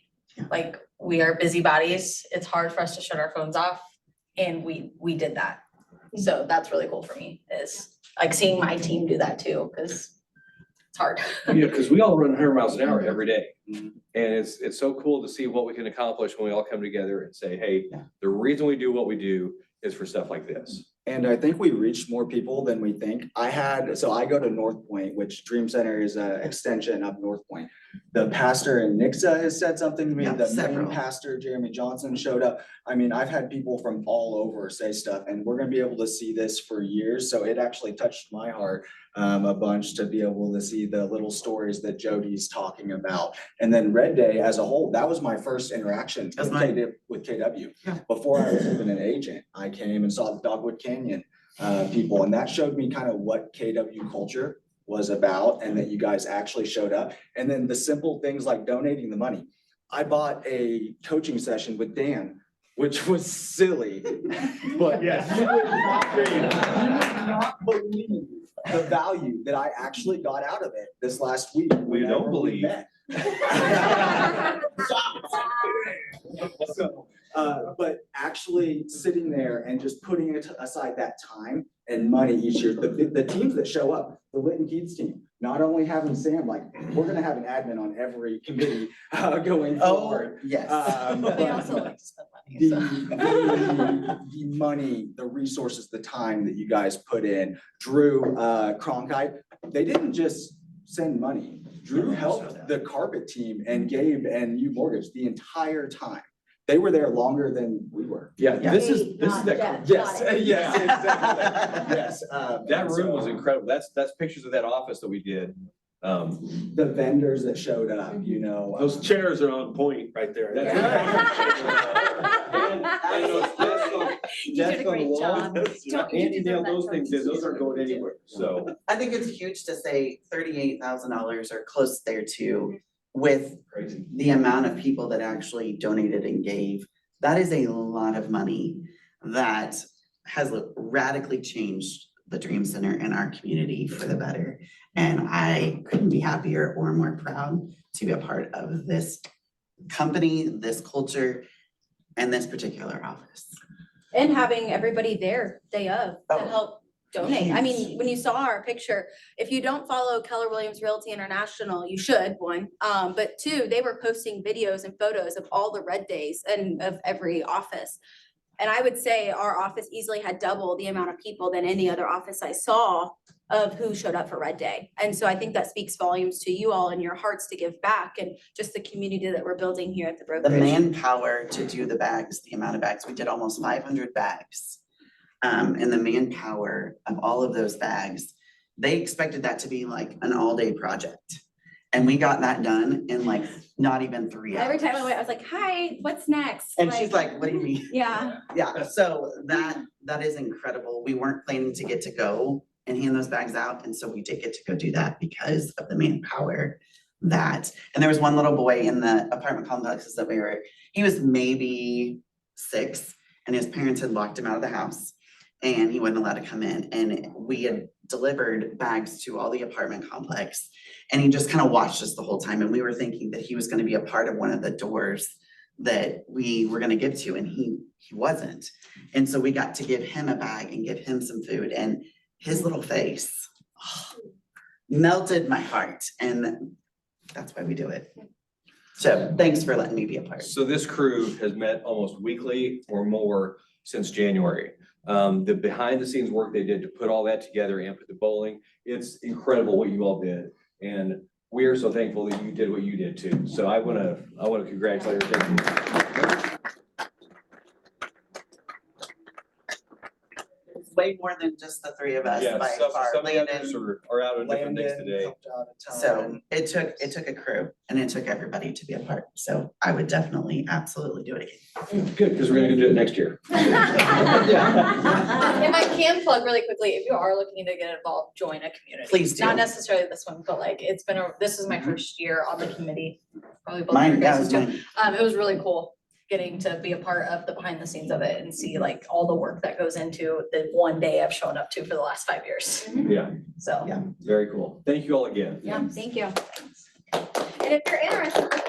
Like we are busybodies. It's hard for us to shut our phones off, and we did that. So that's really cool for me, is like seeing my team do that too, because it's hard. Yeah, because we all run 100 miles an hour every day. And it's so cool to see what we can accomplish when we all come together and say, hey, the reason we do what we do is for stuff like this. And I think we reached more people than we think. So I go to North Point, which Dream Center is an extension of North Point. The pastor in Nixa has said something to me, the main pastor, Jeremy Johnson, showed up. I mean, I've had people from all over say stuff, and we're gonna be able to see this for years. So it actually touched my heart a bunch to be able to see the little stories that Jody's talking about. And then Red Day as a whole, that was my first interaction with KW. Before I was even an agent, I came and saw the Dogwood Canyon people, and that showed me kind of what KW culture was about, and that you guys actually showed up. And then the simple things like donating the money. I bought a coaching session with Dan, which was silly, but yes, you would not believe the value that I actually got out of it this last week. We don't believe. So, but actually sitting there and just putting it aside that time and money each year, the teams that show up, the Linton Keats team, not only having Sam, like, we're gonna have an admin on every committee going forward. Yes. But They also like to spend money, the money, the resources, the time that you guys put in. Drew Cronkite, they didn't just send money. Drew helped the carpet team and Gabe and U Mortgage the entire time. They were there longer than we were. Yeah, this is that. Yes, yes, exactly. Yes. That room was incredible. That's pictures of that office that we did. The vendors that showed up, you know. Those chairs are on point right there. You did a great job. Andy nailed those things in. Those aren't going anywhere, so. I think it's huge to say $38,000 or close there too, with the amount of people that actually donated and gave. That is a lot of money that has radically changed the Dream Center in our community for the better. And I couldn't be happier or more proud to be a part of this company, this culture, and this particular office. And having everybody there day of to help donate. I mean, when you saw our picture, if you don't follow Keller Williams Realty International, you should, one. But two, they were posting videos and photos of all the red days and of every office. And I would say our office easily had double the amount of people than any other office I saw of who showed up for Red Day. And so I think that speaks volumes to you all and your hearts to give back and just the community that we're building here at the The brokerage. manpower to do the bags, the amount of bags, we did almost 500 bags. And the manpower of all of those bags, they expected that to be like an all-day project. And we got that done in like not even 3 hours. Every time I went, I was like, hi, what's next? And she's like, what do you mean? Yeah. Yeah, so that is incredible. We weren't planning to get to go and hand those bags out. And so we did get to go do that because of the manpower and there was one little boy in the apartment complexes that he was maybe 6 and his parents had locked him out of the house and he wasn't allowed to come in. And we had delivered bags to all the apartment complex and he just kind of watched us the whole time. And we were thinking that he was going to be a part of one of the doors that we were going to give to, and he wasn't. And so we got to give him a bag and give him some food, and his little face melted my heart. And that's why we do it. So thanks for letting me be a part. So this crew has met almost weekly or more since January. The behind the scenes work they did to put all that together and put the bowling, it's incredible what you all did. And we are so thankful that you did what you did too. So I wanna congratulate you. way more than just the three of us Yeah, by some far. of the others Landon, are out on different things Landon today. helped out a ton. So it took a crew and it took everybody to be a part. So I would definitely, absolutely do it again. Good, because we're gonna do it next year. If I can plug really quickly, if you are looking to get involved, join a community. Please do. Not necessarily this one, but like, this is my first year on the committee. Probably both of Mine, your yeah, it guys' was too. mine. It was really cool getting to be a part of the behind the scenes of it and see like all the work that goes into the one day I've shown up to for the last 5 years. Yeah, So, Yeah. very cool. Thank you all again. Yeah, thank you. And if you're interested, just like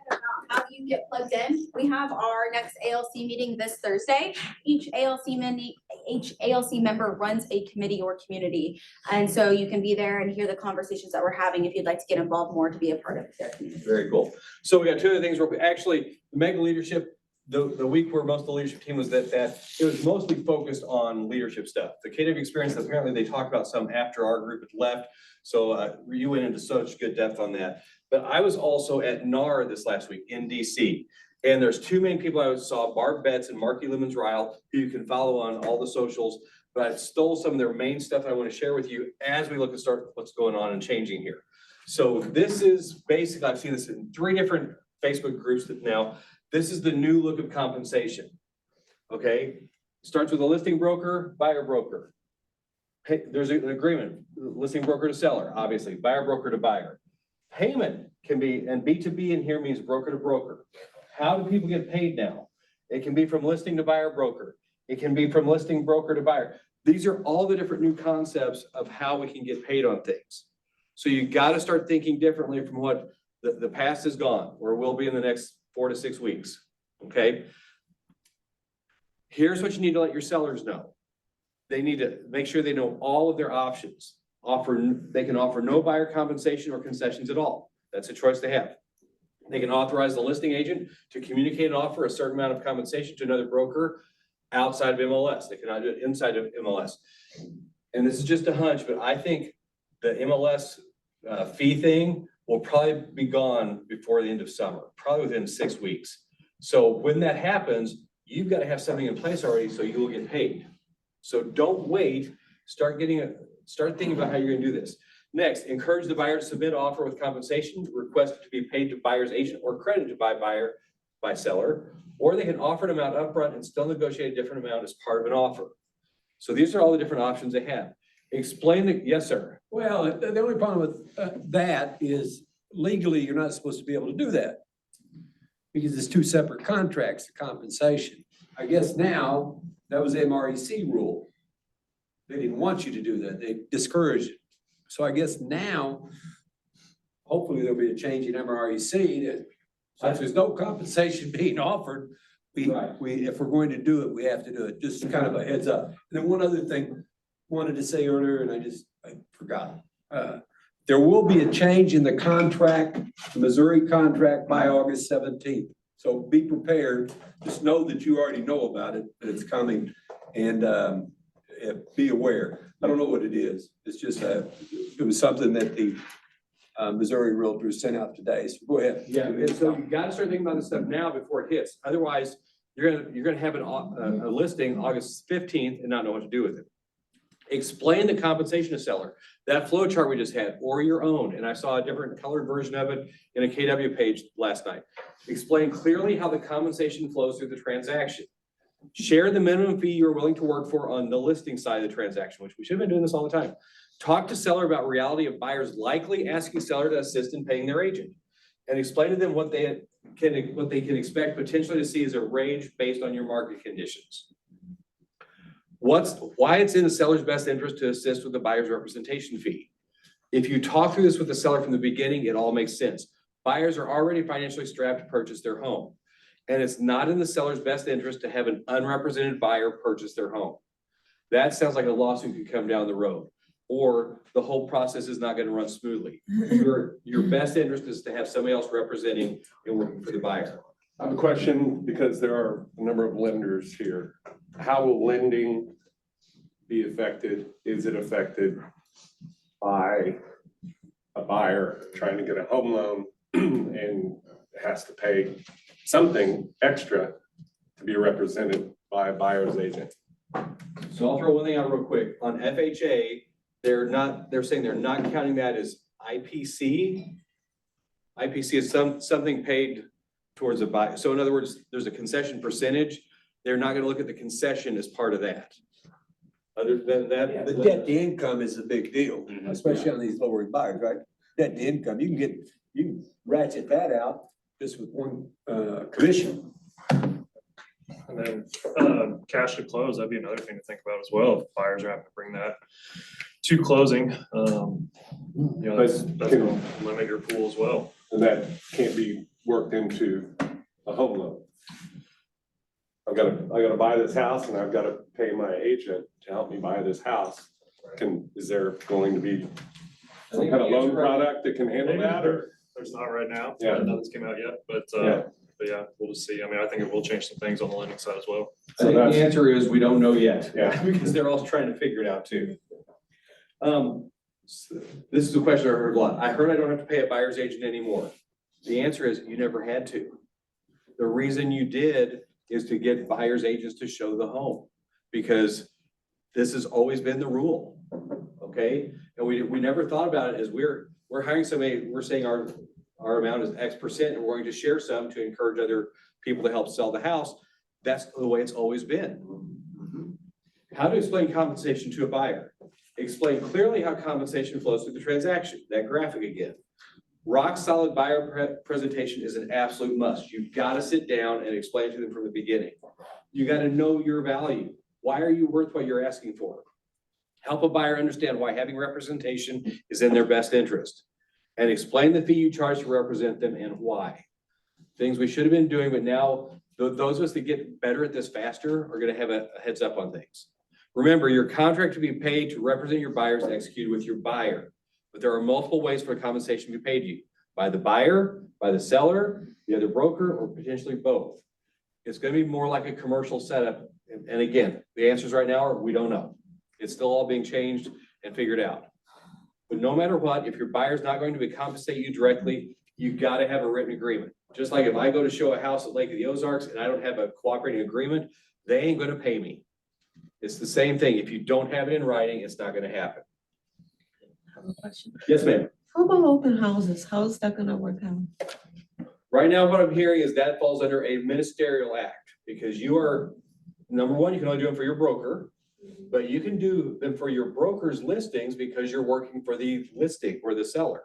about how you get plugged in, we have our next ALC meeting this Thursday. Each ALC member runs a committee or community. And so you can be there and hear the conversations that we're having if you'd like to get involved more to be a part of their community. Very cool. So we got two other things. Actually, the mega leadership, the week where most of the leadership team was that it was mostly focused on leadership stuff. The KW experience, apparently they talked about some after our group had left. So you went into such good depth on that. But I was also at NAR this last week in DC. And there's two main people I saw, Barb Betts and Marky Lemons-Ryle, who you can follow on all the socials. But I stole some of their main stuff I want to share with you as we look at what's going on and changing here. So this is basically, I've seen this in 3 different Facebook groups now. This is the new look of compensation. Okay, starts with a listing broker, buyer broker. Hey, there's an agreement, listing broker to seller, obviously, buyer broker to buyer. Payment can be, and B2B in here means broker to broker. How do people get paid now? It can be from listing to buyer broker. It can be from listing broker to buyer. These are all the different new concepts of how we can get paid on things. So you got to start thinking differently from what the past is gone, or will be in the next 4 to 6 weeks, okay? Here's what you need to let your sellers know. They need to make sure they know all of their options. They can offer no buyer compensation or concessions at all. That's a choice they have. They can authorize the listing agent to communicate and offer a certain amount of compensation to another broker outside of MLS. They cannot do it inside of MLS. And this is just a hunch, but I think the MLS fee thing will probably be gone before the end of summer, probably within 6 weeks. So when that happens, you've got to have something in place already so you will get paid. So don't wait, start thinking about how you're gonna do this. Next, encourage the buyer to submit offer with compensation, request it to be paid to buyer's agent or credited by seller, or they can offer an amount upfront and still negotiate a different amount as part of an offer. So these are all the different options they have. Explain yes, sir. Well, the only problem with that is legally, you're not supposed to be able to do that. Because it's 2 separate contracts, the compensation. I guess now, that was the MREC rule. They didn't want you to do that. They discouraged it. So I guess now, hopefully there'll be a change in MREC that since there's no compensation being offered, if we're going to do it, we have to do it. Just kind of a heads up. And then one other thing wanted to say earlier, and I forgot. There will be a change in the contract, the Missouri contract by August 17th. So be prepared. Just know that you already know about it, that it's coming, and be aware. I don't know what it is. It's just it was something that the Missouri Realtors sent out today. So go ahead. Yeah, and so you got to start thinking about this stuff now before it hits. Otherwise, you're gonna have a listing August 15th and not know what to do with it. Explain the compensation to seller. That flow chart we just had, or your own, and I saw a different colored version of it in a KW page last night. Explain clearly how the compensation flows through the transaction. Share the minimum fee you're willing to work for on the listing side of the transaction, which we should have been doing this all the time. Talk to seller about reality of buyers likely asking seller to assist in paying their agent. And explain to them what they can expect potentially to see as a range based on your market conditions. Why it's in the seller's best interest to assist with the buyer's representation fee. If you talk through this with the seller from the beginning, it all makes sense. Buyers are already financially strapped to purchase their home. And it's not in the seller's best interest to have an unrepresented buyer purchase their home. That sounds like a lawsuit could come down the road, or the whole process is not going to run smoothly. Your best interest is to have somebody else representing and working for the buyer. I have a question because there are a number of lenders here. How will lending be affected? Is it affected by a buyer trying to get a home loan and has to pay something extra to be represented by a buyer's agent? So I'll throw one thing out real quick. On FHA, they're saying they're not counting that as IPC. IPC is something paid towards a buy. So in other words, there's a concession percentage. They're not gonna look at the concession as part of that. Other than that. The debt to income is a big deal, especially on these lower buyers, right? Debt to income, you can ratchet that out just with one, commission. And then, cash to close, that'd be another thing to think about as well. If buyers are having to bring that to closing, that's gonna limit your pool as well. And that can't be worked into a home loan. I gotta buy this house and I've gotta pay my agent to help me buy this house. Is there going to be some kind of loan product that can handle that, or? There's not right now. Yeah. Nothing's came out yet, but yeah, we'll just see. I mean, I think it will change some things on the lending side as well. I think the answer is we don't know yet. Yeah. Because they're all trying to figure it out too. This is a question I heard a lot. I heard I don't have to pay a buyer's agent anymore. The answer is you never had to. The reason you did is to get buyer's agents to show the home, because this has always been the rule, okay? And we never thought about it as we're hiring somebody, we're saying our amount is X percent, and we're going to share some to encourage other people to help sell the house. That's the way it's always been. How to explain compensation to a buyer? Explain clearly how compensation flows through the transaction. That graphic again. Rock solid buyer presentation is an absolute must. You've got to sit down and explain to them from the beginning. You got to know your value. Why are you worth what you're asking for? Help a buyer understand why having representation is in their best interest. And explain the fee you charge to represent them and why. Things we should have been doing, but now those of us that get better at this faster are going to have a heads up on things. Remember, your contract to be paid to represent your buyers executed with your buyer. But there are multiple ways for compensation to be paid you. By the buyer, by the seller, the other broker, or potentially both. It's going to be more like a commercial setup. And again, the answers right now are we don't know. It's still all being changed and figured out. But no matter what, if your buyer's not going to compensate you directly, you've got to have a written agreement. Just like if I go to show a house at Lake of the Ozarks and I don't have a cooperating agreement, they ain't going to pay me. It's the same thing. If you don't have it in writing, it's not going to happen. Yes, ma'am. How about open houses? How is that gonna work out? Right now, what I'm hearing is that falls under a ministerial act, because you are, number one, you can only do them for your broker, but you can do them for your broker's listings because you're working for the listing or the seller.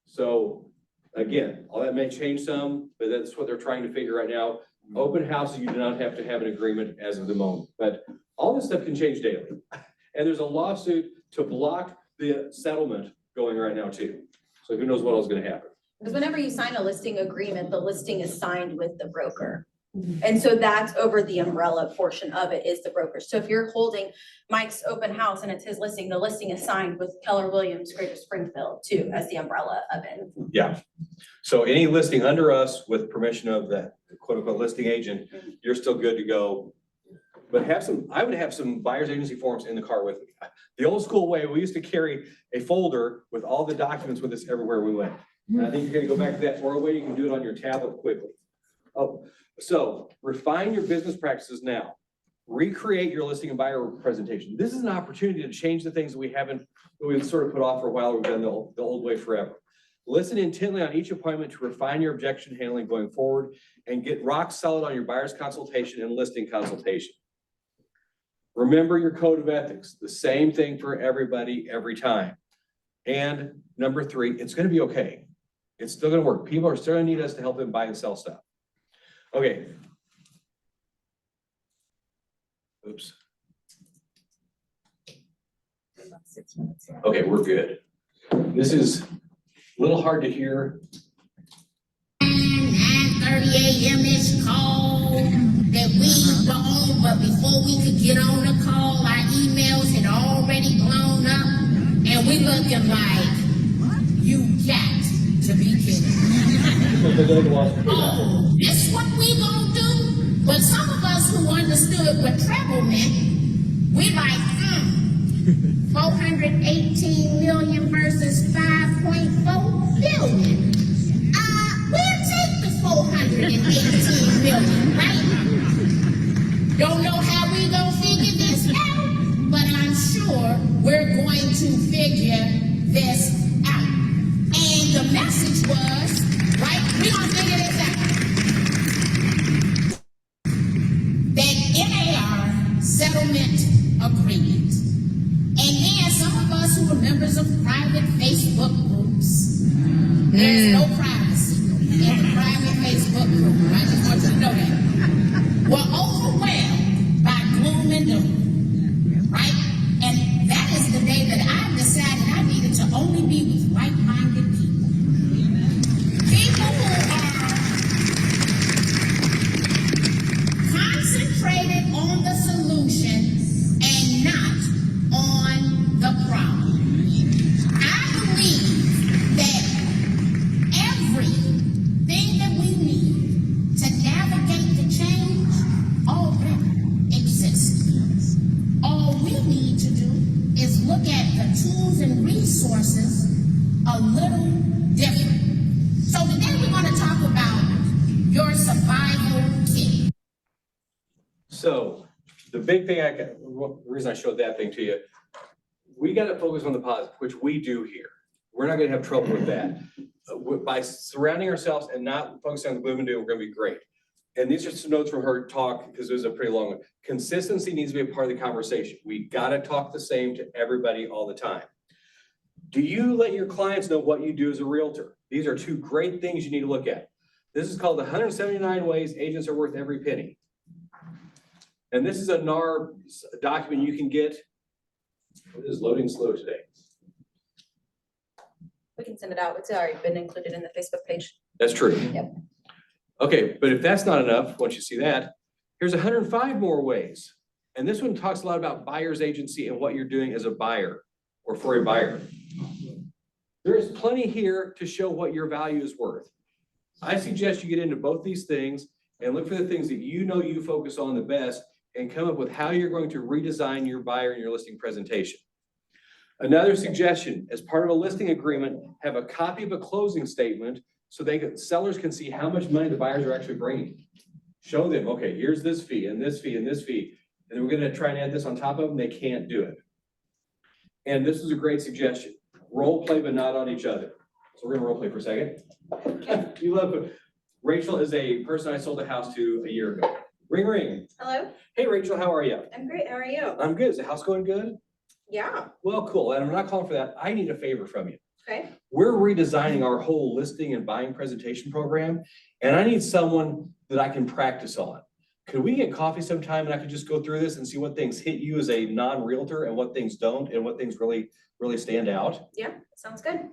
So again, all that may change some, but that's what they're trying to figure right now. Open houses, you do not have to have an agreement as of the moment, but all this stuff can change daily. And there's a lawsuit to block the settlement going right now too. So who knows what else is gonna happen. Because whenever you sign a listing agreement, the listing is signed with the broker. And so that's over the umbrella portion of it is the broker. So if you're holding Mike's open house and it's his listing, the listing is signed with Keller Williams, Greater Springfield too, as the umbrella of it. Yeah. So any listing under us with permission of the quote unquote listing agent, you're still good to go. But I would have some buyer's agency forms in the car with me. The old school way, we used to carry a folder with all the documents with us everywhere we went. And I think you're gonna go back to that, or a way you can do it on your tablet quickly. Oh, so refine your business practices now. Recreate your listing and buyer presentation. This is an opportunity to change the things that we've sort of put off for a while. We've done the old way forever. Listen intently on each appointment to refine your objection handling going forward and get rock solid on your buyer's consultation and listing consultation. Remember your code of ethics, the same thing for everybody, every time. And number 3, it's gonna be okay. It's still gonna work. People are still gonna need us to help them buy and sell stuff. Okay. Oops. Okay, we're good. This is a little hard to hear. 9:30 a.m. it's called that we were on, but before we could get on the call, our emails had already blown up, and we looking like, you got to be kidding. Oh, that's what we gonna do? But some of us who understood what travel meant, we like, 418 million versus 5.4 billion. We'll take the 418 million, right? Don't know how we gonna figure this out, to figure this out. And the message was, right, we gonna figure this out. That NAR settlement agreement. And then some of us who are members of private Facebook groups, there's no privacy in the private Facebook group. I just want you to know that. We're overwhelmed by gloom and doom, right? And that is the day that I decided I needed to only be with like-minded people. People who are concentrated on the solution and not on the problem. I believe that everything that we need to navigate the change already exists. All we need to do is look at the tools and resources a little different. So today we're going to talk about your survival kit. So the big thing the reason I showed that thing to you, we got to focus on the positive, which we do here. We're not going to have trouble with that. By surrounding ourselves and not focusing on the gloom and doom, we're going to be great. And these are some notes from her talk because it was a pretty long one. Consistency needs to be a part of the conversation. We got to talk the same to everybody all the time. Do you let your clients know what you do as a realtor? These are two great things you need to look at. This is called the 179 ways agents are worth every penny. And this is a NAR document you can get. It is loading slow today. We can send it out. It's already been included in the Facebook page. That's true. Yep. Okay, but if that's not enough, once you see that, here's 105 more ways. And this one talks a lot about buyer's agency and what you're doing as a buyer or for a buyer. There is plenty here to show what your value is worth. I suggest you get into both these things and look for the things that you know you focus on the best and come up with how you're going to redesign your buyer and your listing presentation. Another suggestion, as part of a listing agreement, have a copy of a closing statement so sellers can see how much money the buyers are actually bringing. Show them, okay, here's this fee and this fee and this fee, and then we're gonna try and add this on top of them, they can't do it. And this is a great suggestion. Role play, but not on each other. So we're gonna role play for a second. You love it. Rachel is a person I sold a house to a year ago. Ring, ring. Hello, Hey, Rachel, how are you? I'm great. How are you? I'm good. Is the house going good? Yeah, Well, cool. And I'm not calling for that. I need a favor from you. okay. We're redesigning our whole listing and buying presentation program, and I need someone that I can practice on. Could we get coffee sometime and I could just go through this and see what things hit you as a non-realtor and what things don't and what things really stand out? Yeah, sounds good.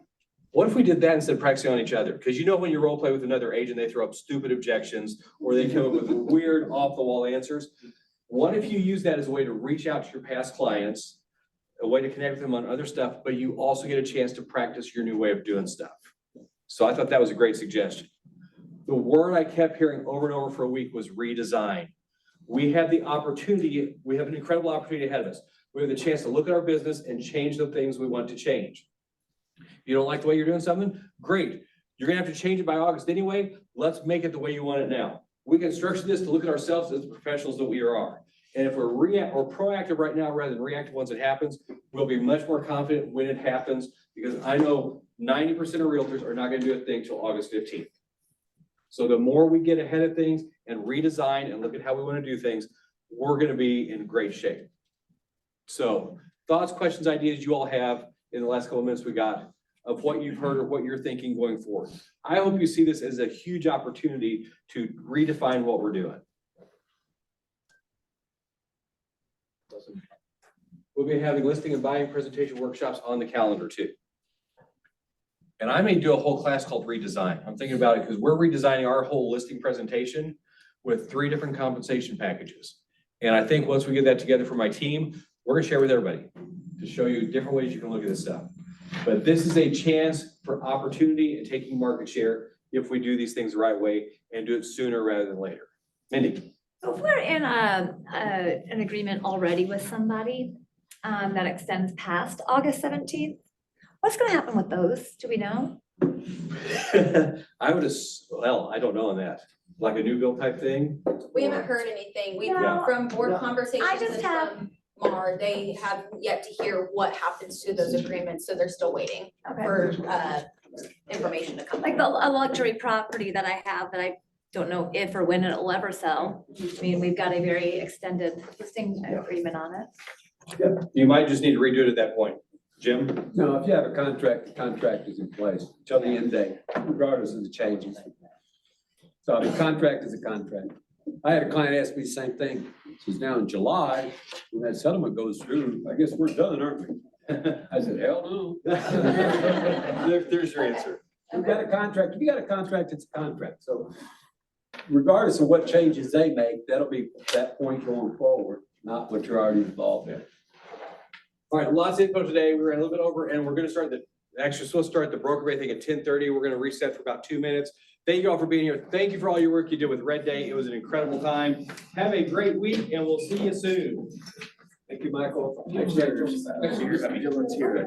What if we did that instead of practicing on each other? Because you know when you role play with another agent, they throw up stupid objections or they come up with weird off-the-wall answers. What if you use that as a way to reach out to your past clients, a way to connect with them on other stuff, but you also get a chance to practice your new way of doing stuff? So I thought that was a great suggestion. The word I kept hearing over and over for a week was redesign. We have the opportunity, we have an incredible opportunity ahead of us. We have the chance to look at our business and change the things we want to change. You don't like the way you're doing something? Great. You're gonna have to change it by August anyway. Let's make it the way you want it now. We can structure this to look at ourselves as the professionals that we are. And if we're proactive right now rather than reactive once it happens, we'll be much more confident when it happens because I know 90% of realtors are not gonna do a thing till August 15th. So the more we get ahead of things and redesign and look at how we want to do things, we're going to be in great shape. So thoughts, questions, ideas you all have in the last couple of minutes we got of what you've heard or what you're thinking going forward. I hope you see this as a huge opportunity to redefine what we're doing. We'll be having listing and buying presentation workshops on the calendar too. And I may do a whole class called redesign. I'm thinking about it because we're redesigning our whole listing presentation with 3 different compensation packages. And I think once we get that together for my team, we're gonna share with everybody to show you different ways you can look at this stuff. But this is a chance for opportunity and taking market share if we do these things the right way and do it sooner rather than later. Mindy. So if we're in an agreement already with somebody that extends past August 17th, what's gonna happen with those? Do we know? I don't know on that. Like a new build type thing? We haven't heard anything. We, Yeah. from board conversations I just and have- from are, they have yet to hear what happens to those agreements, so they're still waiting for, information to come. Like a luxury property that I have that I don't know if or when it'll ever sell. I mean, we've got a very extended listing agreement on it. You might just need to redo it at that point. Jim? No, if you have a contract, the contract is in place till the end date, regardless of the changes. So I mean, contract is a contract. I had a client ask me the same thing. She's now in July, when that settlement goes through, I guess we're done, aren't we? I said, hell no. There's your answer. We've got a contract, if you got a contract, it's a contract, so regardless of what changes they make, that'll be that point going forward, not what you're already involved in. All right, lots of info today. We ran a little bit over and we're gonna start actually supposed to start the broker rate, I think at 10:30. We're gonna reset for about 2 minutes. Thank you all for being here. Thank you for all your work you did with Red Day. It was an incredible time. Have a great week and we'll see you soon. Thank you, Michael. Actually, you're, I mean, Dylan's here.